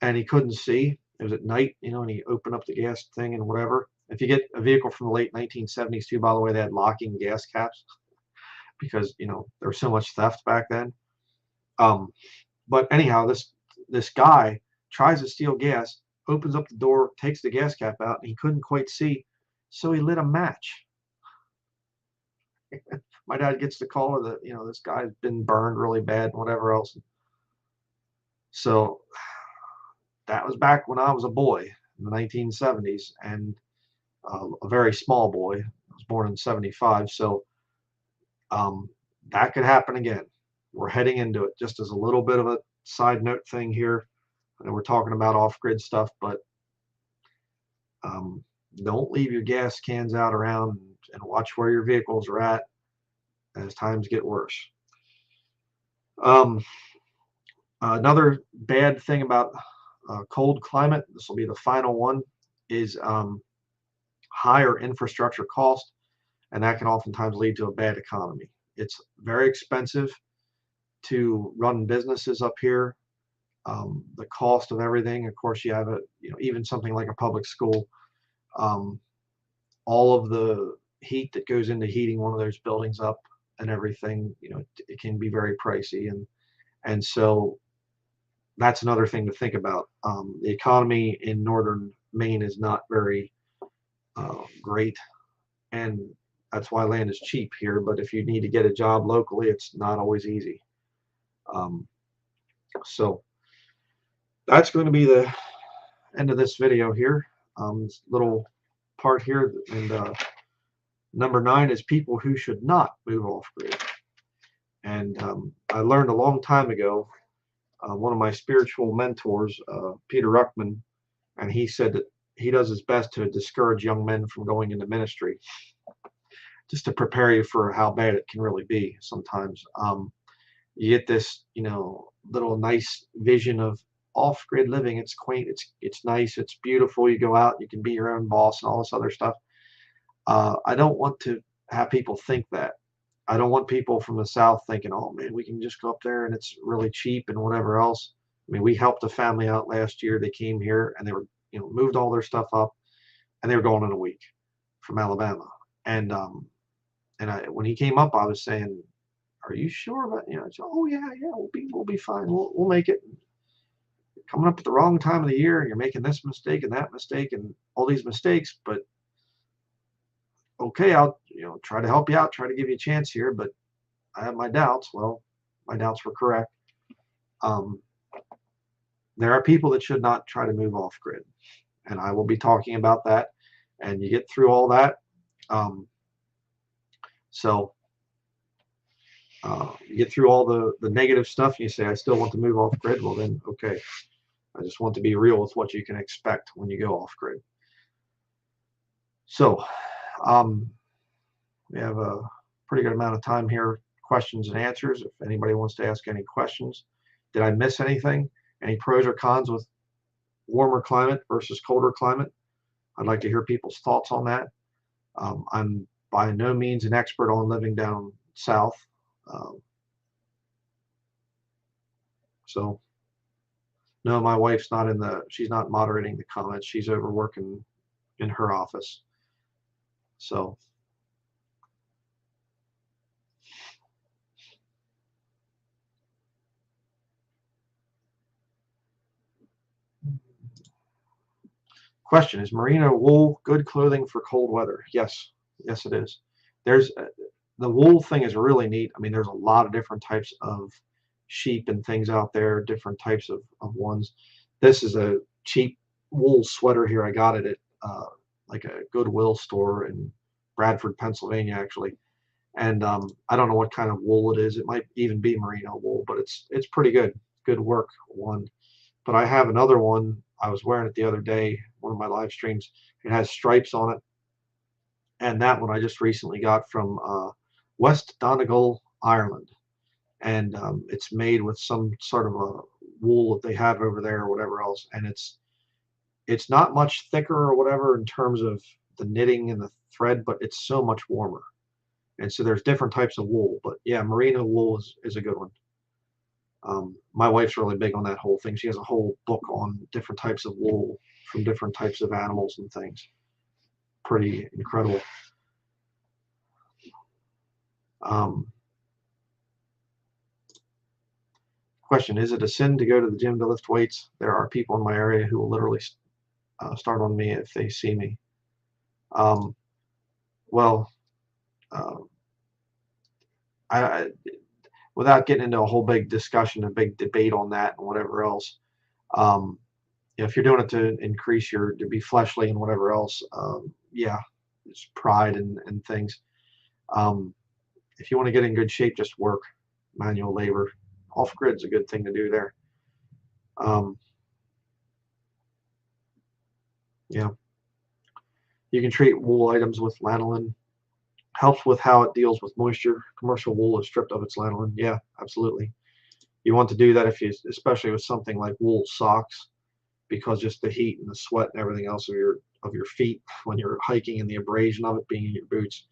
and he couldn't see. It was at night, and he opened up the gas thing and whatever. If you get a vehicle from the late 1970s too, by the way, they had locking gas caps because, there was so much theft back then. But anyhow, this guy tries to steal gas, opens up the door, takes the gas cap out, and he couldn't quite see, so he lit a match. My dad gets the call that, this guy's been burned really bad and whatever else. So that was back when I was a boy in the 1970s, and a very small boy. I was born in 75, so that could happen again. We're heading into it. Just as a little bit of a side note thing here, and we're talking about off-grid stuff, but don't leave your gas cans out around, and watch where your vehicles are at as times get worse. Another bad thing about cold climate, this will be the final one, is higher infrastructure cost, and that can oftentimes lead to a bad economy. It's very expensive to run businesses up here. The cost of everything, of course, you have even something like a public school. All of the heat that goes into heating one of those buildings up and everything, it can be very pricey, and so that's another thing to think about. The economy in northern Maine is not very great, and that's why land is cheap here. But if you need to get a job locally, it's not always easy. So that's going to be the end of this video here. This little part here, and number 9 is people who should not move off grid. And I learned a long time ago, one of my spiritual mentors, Peter Ruckman, and he said that he does his best to discourage young men from going into ministry, just to prepare you for how bad it can really be sometimes. You get this, little nice vision of off-grid living. It's quaint, it's nice, it's beautiful. You go out, you can be your own boss and all this other stuff. I don't want to have people think that. I don't want people from the South thinking, oh man, we can just go up there and it's really cheap and whatever else. I mean, we helped a family out last year. They came here and they were, moved all their stuff up, and they were going in a week from Alabama. And when he came up, I was saying, are you sure about, said, oh yeah, we'll be fine. We'll make it. Coming up at the wrong time of the year, and you're making this mistake and that mistake and all these mistakes, but okay, I'll try to help you out, try to give you a chance here, but I have my doubts. Well, my doubts were correct. There are people that should not try to move off grid, and I will be talking about that. And you get through all that, you get through all the negative stuff, and you say, I still want to move off grid. Well, then okay, I just want to be real with what you can expect when you go off grid. So we have a pretty good amount of time here, questions and answers. If anybody wants to ask any questions. Did I miss anything? Any pros or cons with warmer climate versus colder climate? I'd like to hear people's thoughts on that. I'm by no means an expert on living down south. So no, my wife's not she's not moderating the comments. She's over working in her office. So Question: is merino wool good clothing for cold weather? Yes, yes, it is. There's the wool thing is really neat. I mean, there's a lot of different types of sheep and things out there, different types of ones. This is a cheap wool sweater here. I got it at like a Goodwill store in Bradford, Pennsylvania, actually. And I don't know what kind of wool it is. It might even be merino wool, but it's pretty good. Good work one. But I have another one. I was wearing it the other day, one of my live streams. It has stripes on it, and that one I just recently got from West Donegal, Ireland, and it's made with some sort of a wool that they have over there or whatever else, and it's not much thicker or whatever in terms of the knitting and the thread, but it's so much warmer. And so there's different types of wool, but yeah, merino wool is a good one. My wife's really big on that whole thing. She has a whole book on different types of wool from different types of animals and things. Pretty incredible. Um, Question: is it a sin to go to the gym to lift weights? There are people in my area who will literally start on me if they see me. Um, well, uh, I, without getting into a whole big discussion, a big debate on that and whatever else, um, if you're doing it to increase to be fleshly and whatever else, yeah, it's pride and things. Um, if you want to get in good shape, just work, manual labor. Off grid's a good thing to do there. Yeah, you can treat wool items with lanolin. Helps with how it deals with moisture. Commercial wool is stripped of its lanolin. Yeah, absolutely. You want to do that especially with something like wool socks, because just the heat and the sweat and everything else of your feet when you're hiking and the abrasion of it being in your boots.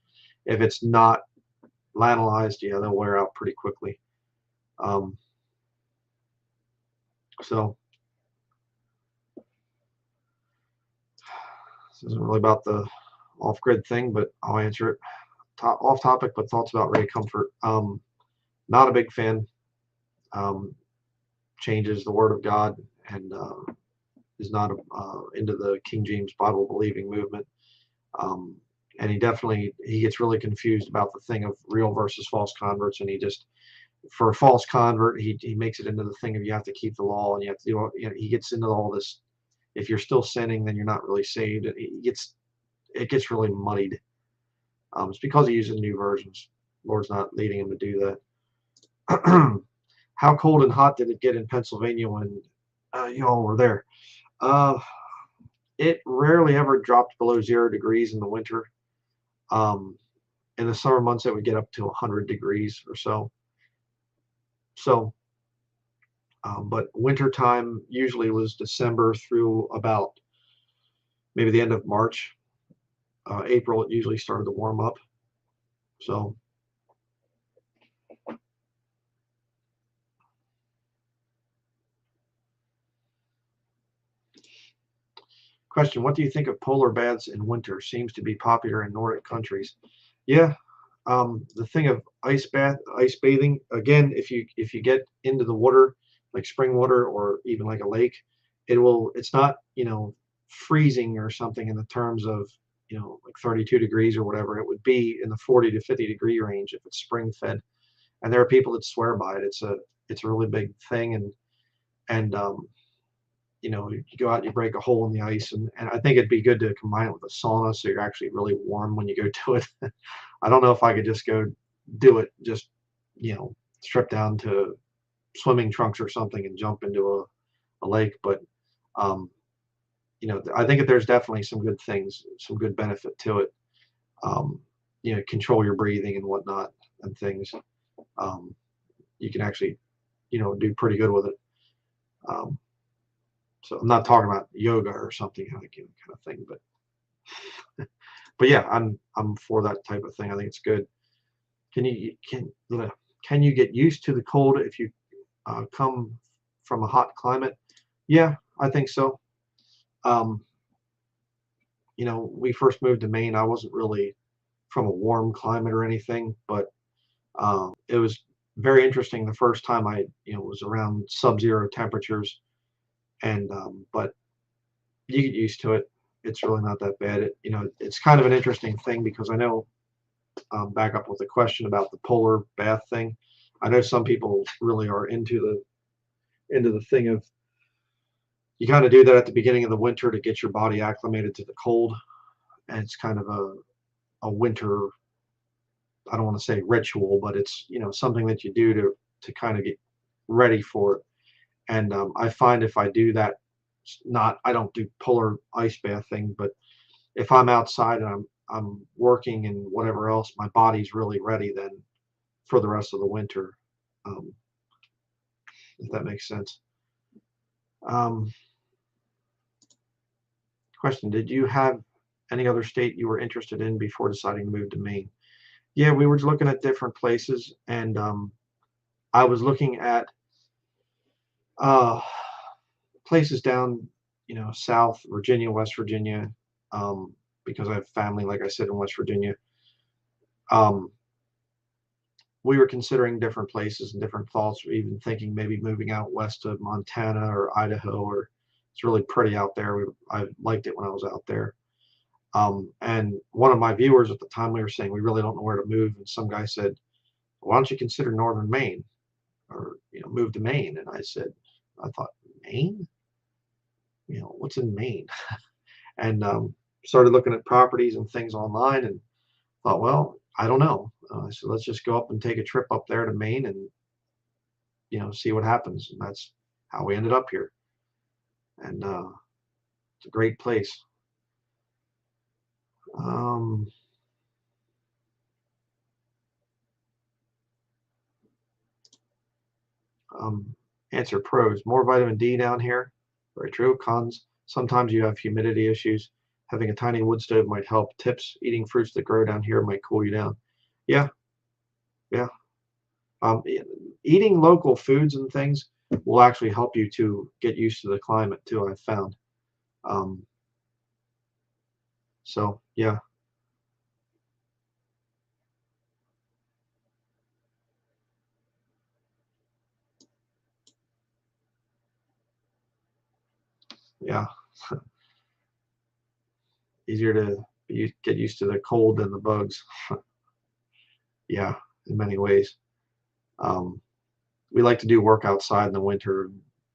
If it's not lanolized, yeah, they'll wear out pretty quickly. Um, so this isn't really about the off-grid thing, but I'll answer it. Off topic, but thoughts about Ray Comfort. Not a big fan. Changes the Word of God and is not into the King James Bible believing movement. And he gets really confused about the thing of real versus false converts, and for a false convert, he makes it into the thing of you have to keep the law and you have to do. He gets into all this. If you're still sinning, then you're not really saved. It gets really muddied. It's because he uses new versions. Lord's not leading him to do that. How cold and hot did it get in Pennsylvania when you all were there? Uh, it rarely ever dropped below 0 degrees in the winter. In the summer months, it would get up to 100 degrees or so. But winter time usually was December through about maybe the end of March. April, it usually started to warm up. So, question: what do you think of polar baths in winter? Seems to be popular in Nordic countries. Yeah, the thing of ice bathing. Again, if you get into the water, like spring water or even like a lake, it's not freezing or something in the terms of like 32 degrees or whatever. It would be in the 40 to 50 degree range if it's spring fed. And there are people that swear by it. It's a really big thing, and you go out, you break a hole in the ice, and I think it'd be good to combine it with a sauna so you're actually really warm when you go to it. I don't know if I could just go do it, just strip down to swimming trunks or something and jump into a lake, but um, I think that there's definitely some good things, some good benefit to it. Um, control your breathing and whatnot and things. Um, you can actually, do pretty good with it. Um, so I'm not talking about yoga or something like kind of thing, but yeah, I'm for that type of thing. I think it's good. Can you get used to the cold if you come from a hot climate? Yeah, I think so. Um, we first moved to Maine. I wasn't really from a warm climate or anything, but it was very interesting the first time I was around sub-zero temperatures, and but you get used to it. it's really not that bad. It's kind of an interesting thing because I know, back up with the question about the polar bath thing. I know some people really are into the thing of, you kind of do that at the beginning of the winter to get your body acclimated to the cold, and it's kind of a winter, I don't want to say ritual, but it's something that you do to kind of get ready for it. And I find if I do that, I don't do polar ice bath thing, but if I'm outside and I'm working and whatever else, my body's really ready then for the rest of the winter, um, if that makes sense. Um, Question: did you have any other state you were interested in before deciding to move to Maine? Yeah, we were looking at different places, and I was looking at uh, places down, South Virginia, West Virginia, um, because I have family, like I said, in West Virginia. Um, we were considering different places and different thoughts, even thinking maybe moving out west to Montana or Idaho, or it's really pretty out there. I liked it when I was out there. And one of my viewers at the time, we were saying we really don't know where to move, and some guy said, "Why don't you consider northern Maine, or move to Maine?" And I thought, Maine? What's in Maine? And started looking at properties and things online, and thought, well, I don't know. So let's just go up and take a trip up there to Maine, and see what happens. And that's how we ended up here. And it's a great place. Um, Answer: pros: more vitamin D down here. Very true. Cons: sometimes you have humidity issues. Having a tiny wood stove might help. Tips: eating fruits that grow down here might cool you down. Yeah, yeah. Eating local foods and things will actually help you to get used to the climate too, I've found. Um, so yeah, yeah. Easier to get used to the cold than the bugs. Yeah, in many ways. Um, we like to do work outside in the winter.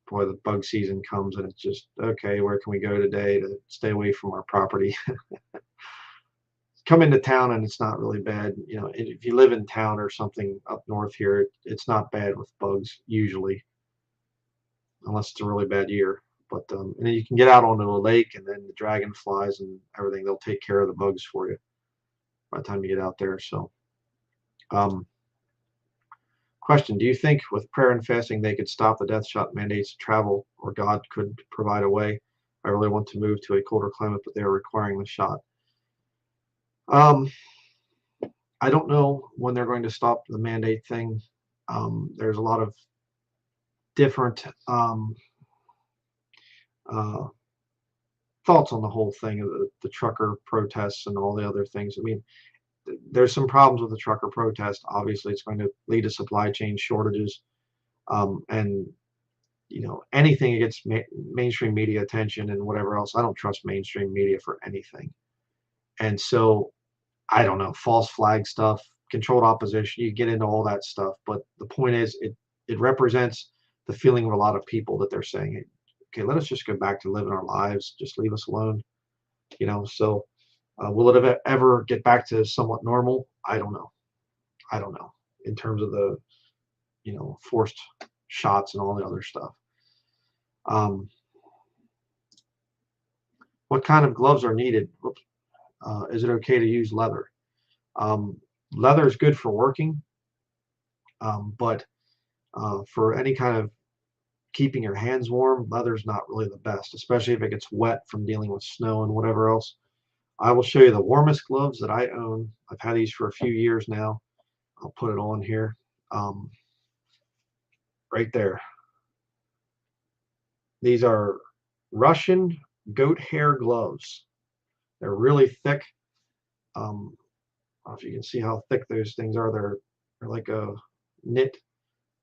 Boy, the bug season comes and it's just, okay, where can we go today to stay away from our property? Come into town and it's not really bad. If you live in town or something up north here, it's not bad with bugs usually, unless it's a really bad year. But and then you can get out onto a lake, and then the dragonflies and everything, they'll take care of the bugs for you by the time you get out there. So, um, question: do you think with prayer and fasting they could stop the death shot mandates to travel, or God could provide a way? I really want to move to a colder climate, but they are requiring the shot. Um, I don't know when they're going to stop the mandate thing. There's a lot of different uh, thoughts on the whole thing of the trucker protests and all the other things. I mean, there's some problems with the trucker protest. Obviously, it's going to lead to supply chain shortages, and anything that gets mainstream media attention and whatever else. I don't trust mainstream media for anything. And so I don't know, false flag stuff, controlled opposition. You get into all that stuff, but the point is, it represents the feeling of a lot of people that they're saying, hey, okay, let us just go back to living our lives. Just leave us alone. So will it ever get back to somewhat normal? I don't know. I don't know, in terms of the forced shots and all the other stuff. Um, what kind of gloves are needed? Is it okay to use leather? Um, Leather is good for working, but for any kind of keeping your hands warm, leather's not really the best, especially if it gets wet from dealing with snow and whatever else. I will show you the warmest gloves that I own. I've had these for a few years now. I'll put it on here. Um, right there. These are Russian goat hair gloves. They're really thick. I don't know if you can see how thick those things are. They're like a knit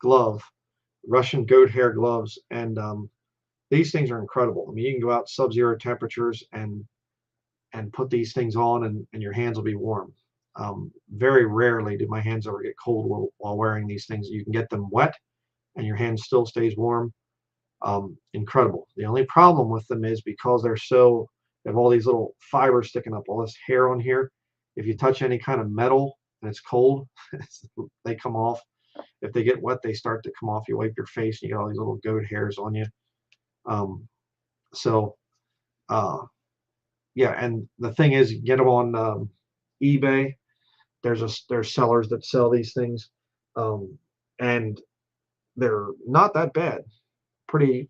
glove, Russian goat hair gloves, and these things are incredible. I mean, you can go out sub-zero temperatures, and and put these things on, and your hands will be warm. Very rarely do my hands ever get cold while wearing these things. You can get them wet and your hand still stays warm. Incredible. The only problem with them is because they have all these little fibers sticking up, all this hair on here. If you touch any kind of metal and it's cold, they come off. If they get wet, they start to come off. You wipe your face, and you get all these little goat hairs on you. Um, so, uh, yeah, and the thing is, you get them on eBay. There's sellers that sell these things, um, and they're not that bad. Pretty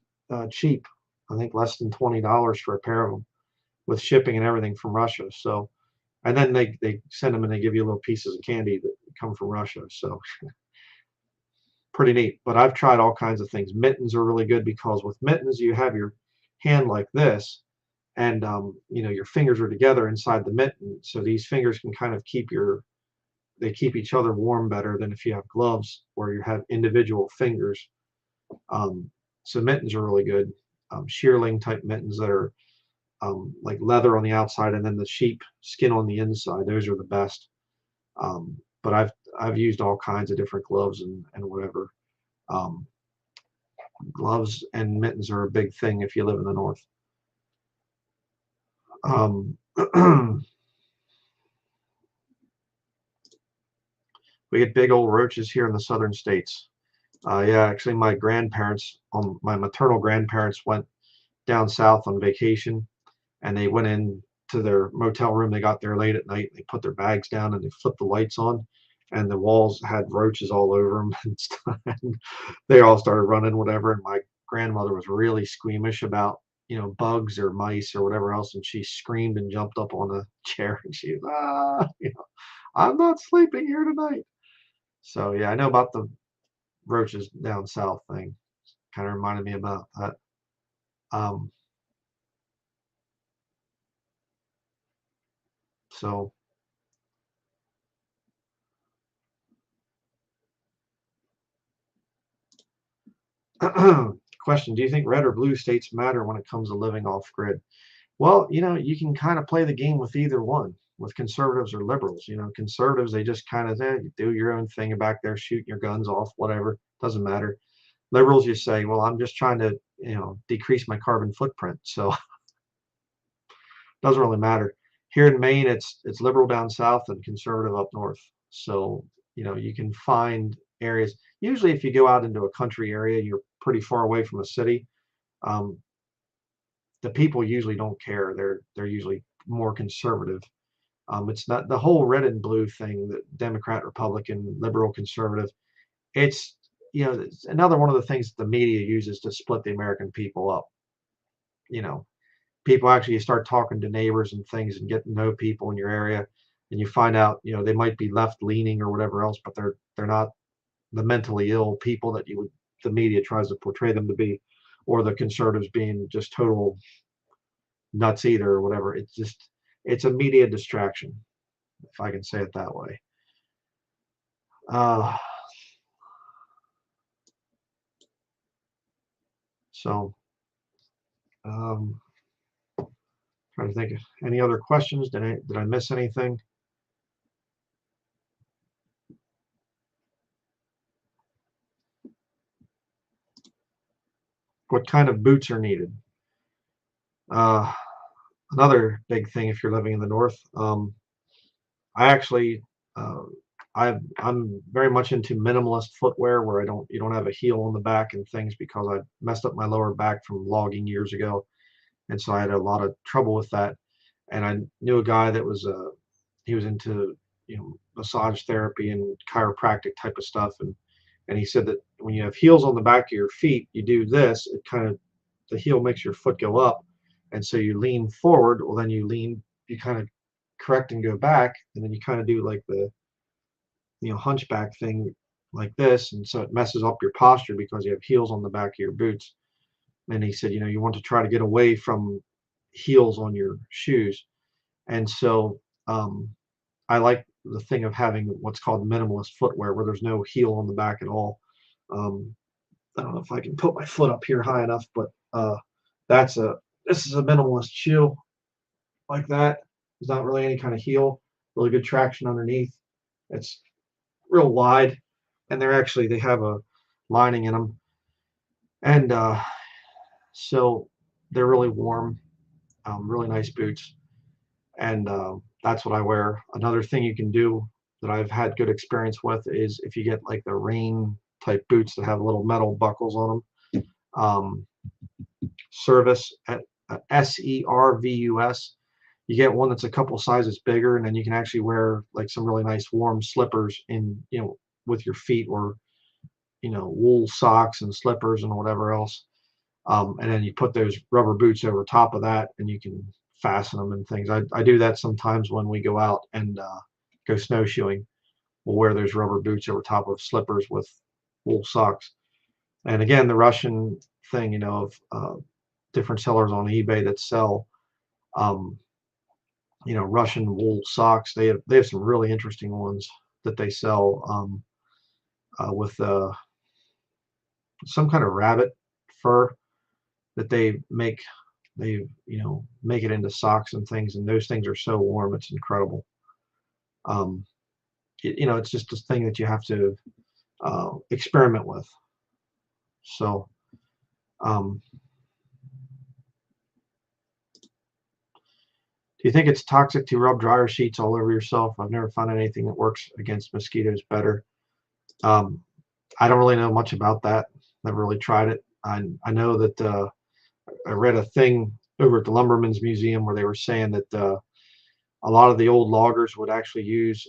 cheap. I think less than $20 for a pair of them, with shipping and everything from Russia. So, and then they send them and they give you little pieces of candy that come from Russia. So pretty neat. But I've tried all kinds of things. Mittens are really good because with mittens you have your hand like this, and your fingers are together inside the mitten. So these fingers can kind of they keep each other warm better than if you have gloves where you have individual fingers. Um, so mittens are really good. Shearling type mittens that are like leather on the outside and then the sheep skin on the inside. Those are the best. But I've used all kinds of different gloves and whatever. Um, Gloves and mittens are a big thing if you live in the north. We get big old roaches here in the southern states. Yeah, actually, my maternal grandparents went down south on vacation, and they went in to their motel room. They got there late at night. They put their bags down and they flipped the lights on, and the walls had roaches all over them and stuff. And they all started running, whatever. And my grandmother was really squeamish about bugs or mice or whatever else, and she screamed and jumped up on a chair and she was I'm not sleeping here tonight. So yeah, I know about the roaches down south thing. Kind of reminded me about that. Um, so question, do you think red or blue states matter when it comes to living off grid? Well, you can kind of play the game with either one, with conservatives or liberals. Conservatives, they just kind of do your own thing back there, shooting your guns off, whatever, doesn't matter. Liberals, you say, well, I'm just trying to, decrease my carbon footprint. So doesn't really matter. Here in Maine, it's liberal down south and conservative up north. So, you can find areas. Usually, if you go out into a country area, you're pretty far away from a city. Um, the people usually don't care. They're usually more conservative. It's not the whole red and blue thing, the Democrat, Republican, liberal, conservative. It's it's another one of the things that the media uses to split the American people up. You know, People actually, you start talking to neighbors and things and get to know people in your area, and you find out they might be left leaning or whatever else, but they're not the mentally ill people that the media tries to portray them to be, or the conservatives being just total nuts either or whatever. It's a media distraction, if I can say it that way. Uh, so um, trying to think of any other questions. Did I miss anything? What kind of boots are needed? Uh, Another big thing if you're living in the north. I actually, uh, I'm very much into minimalist footwear where you don't have a heel on the back and things because I messed up my lower back from logging years ago, and so I had a lot of trouble with that. And I knew a guy that he was into massage therapy and chiropractic type of stuff, and he said that when you have heels on the back of your feet, you do this. It kind of the heel makes your foot go up, and so you lean forward. Well, then you kind of correct and go back, and then you kind of do like the hunchback thing like this, and so it messes up your posture because you have heels on the back of your boots. And he said, you want to try to get away from heels on your shoes, and so I like the thing of having what's called minimalist footwear, where there's no heel on the back at all. Um, I don't know if I can put my foot up here high enough, but that's a this is a minimalist shoe like that. There's not really any kind of heel, really good traction underneath. It's real wide, and they have a lining in them, and so they're really warm, really nice boots, and that's what I wear. Another thing you can do that I've had good experience with is if you get like the rain type boots that have little metal buckles on them. Service at Servus. You get one that's a couple sizes bigger, and then you can actually wear like some really nice warm slippers in, with your feet, or wool socks and slippers and whatever else. And then you put those rubber boots over top of that, and you can fasten them and things. I do that sometimes when we go out and go snowshoeing. We'll wear those rubber boots over top of slippers with wool socks. And again, the Russian thing, of different sellers on eBay that sell, um, Russian wool socks. They have some really interesting ones that they sell, with some kind of rabbit fur that they make. They make it into socks and things, and those things are so warm, it's incredible. Um, it's just this thing that you have to experiment with. So, um, do you think it's toxic to rub dryer sheets all over yourself? I've never found anything that works against mosquitoes better. Um, I don't really know much about that. Never really tried it. I know that I read a thing over at the Lumberman's Museum where they were saying that a lot of the old loggers would actually use,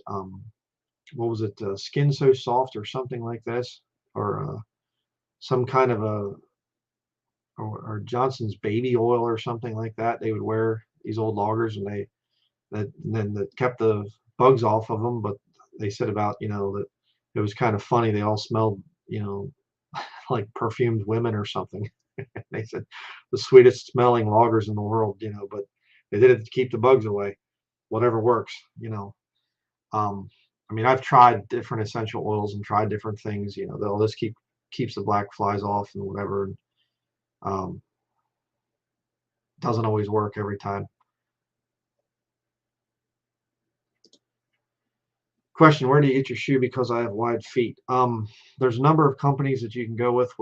what was it, Skin So Soft or something like this, or some kind of or Johnson's baby oil or something like that. They would wear, these old loggers, and that kept the bugs off of them. But they said about, that it was kind of funny. They all smelled, like perfumed women or something. They said the sweetest smelling loggers in the world, but they did it to keep the bugs away. Whatever works, Um, I mean, I've tried different essential oils and tried different things. They'll just keeps the black flies off and whatever. And, um, doesn't always work every time. Question: where do you get your shoe? Because I have wide feet. There's a number of companies that you can go with.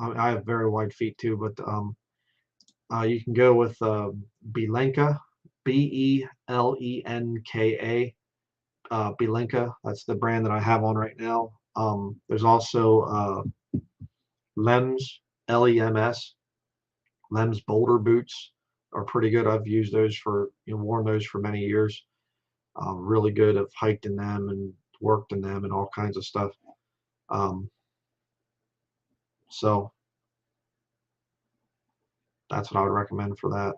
I have very wide feet too, but you can go with Belenka, Belenka. Belenka. That's the brand that I have on right now. There's also Lems, Lems. Lems Boulder boots are pretty good. I've used those worn those for many years. Really good. I've hiked in them and worked in them and all kinds of stuff. Um, so that's what I would recommend for that.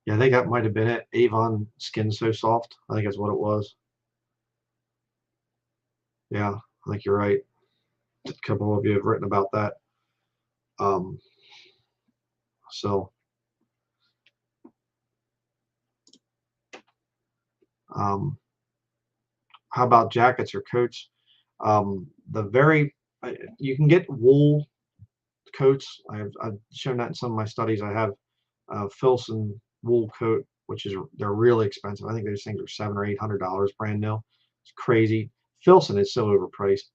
Yeah, I think that might have been it. Avon Skin So Soft. I think that's what it was. Yeah, I think you're right. A couple of you have written about that. Um, so, um, how about jackets or coats? The very You can get wool coats. I've shown that in some of my studies. I have Filson wool coat, which is they're really expensive. I think those things are $700 or $800 brand new. It's crazy. Filson is so overpriced.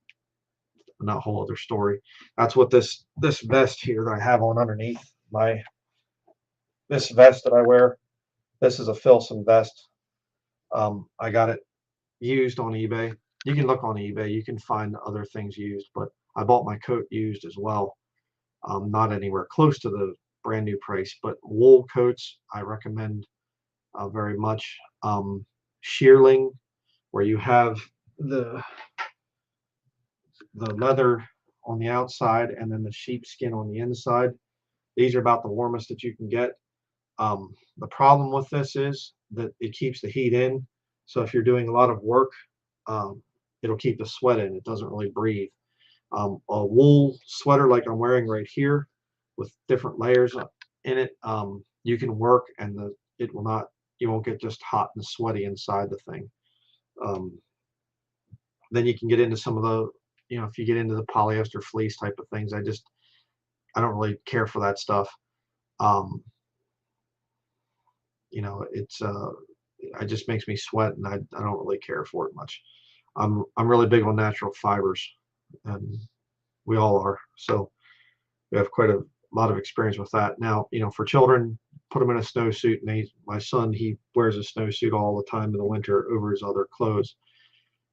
And that whole other story. That's what this vest here that I have on underneath my this vest that I wear. This is a Filson vest. I got it used on eBay. You can look on eBay. You can find other things used, but I bought my coat used as well. Not anywhere close to the brand new price, but wool coats I recommend very much. Shearling, where you have the leather on the outside and then the sheepskin on the inside. These are about the warmest that you can get. The problem with this is that it keeps the heat in. So if you're doing a lot of work, um, it'll keep the sweat in. It doesn't really breathe. A wool sweater like I'm wearing right here with different layers in it, you can work, and it will not, you won't get just hot and sweaty inside the thing. Um, then you can get into some of the, if you get into the polyester fleece type of things, I don't really care for that stuff. Um, it's it just makes me sweat, and I don't really care for it much. I'm really big on natural fibers, and we all are. So we have quite a lot of experience with that. Now, for children, put them in a snowsuit, and my son, he wears a snowsuit all the time in the winter over his other clothes.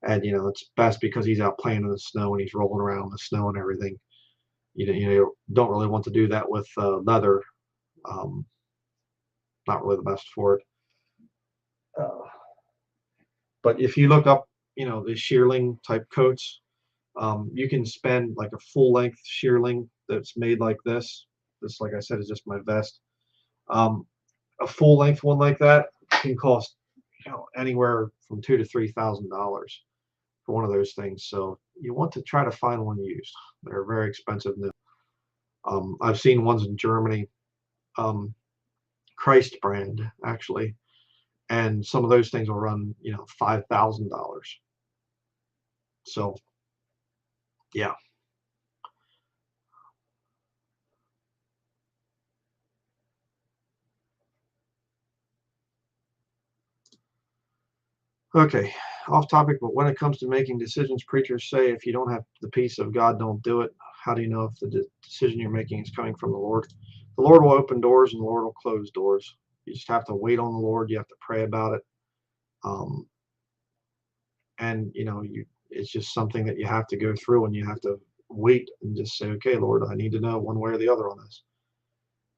And it's best because he's out playing in the snow and he's rolling around in the snow and everything. You don't really want to do that with leather. Um, Not really the best for it. Uh, but if you look up, the shearling type coats, you can spend like a full length shearling that's made like this. This, like I said, is just my vest. Um, a full length one like that can cost anywhere from $2,000 to $3,000 for one of those things. So you want to try to find one used. They're very expensive now. I've seen ones in Germany, Christ brand actually, and some of those things will run $5,000. So yeah. Okay, off topic, but when it comes to making decisions, preachers say if you don't have the peace of God, don't do it. How do you know if the decision you're making is coming from the Lord? The Lord will open doors and the Lord will close doors. You just have to wait on the Lord. You have to pray about it. Um, and it's just something that you have to go through, and you have to wait and just say, okay, Lord, I need to know one way or the other on this.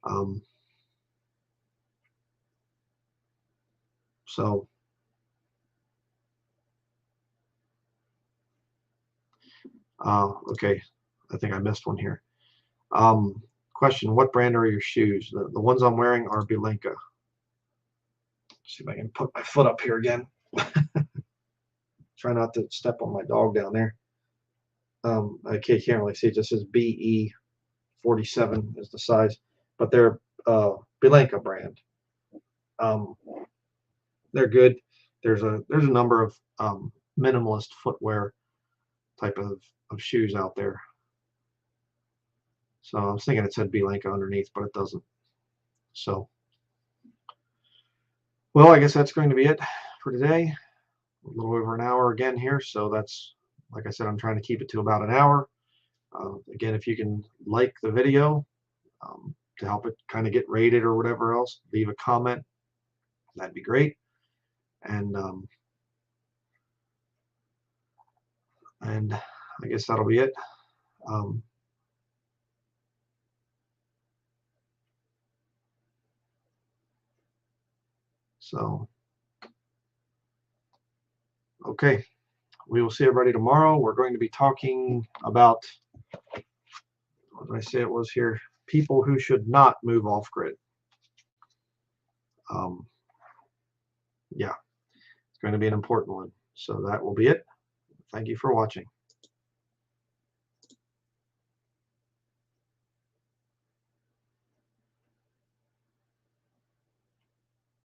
Um, so okay, I think I missed one here. Question: what brand are your shoes? The ones I'm wearing are Bilenka. See if I can put my foot up here again. Try not to step on my dog down there. I can't really see. It just says BE 47 is the size, but they're Bilenka brand. Um, they're good. There's a number of minimalist footwear type of shoes out there. So I was thinking it said Bilenka underneath, but it doesn't. So, well, I guess that's going to be it for today. A little over an hour again here. So that's, like I said, I'm trying to keep it to about an hour. Again, if you can like the video to help it kind of get rated or whatever else, leave a comment. That'd be great. And I guess that'll be it. Um, so, okay. We will see everybody tomorrow. We're going to be talking about, what did I say it was here? People who should not move off grid. Um, yeah, it's going to be an important one. So that will be it. Thank you for watching.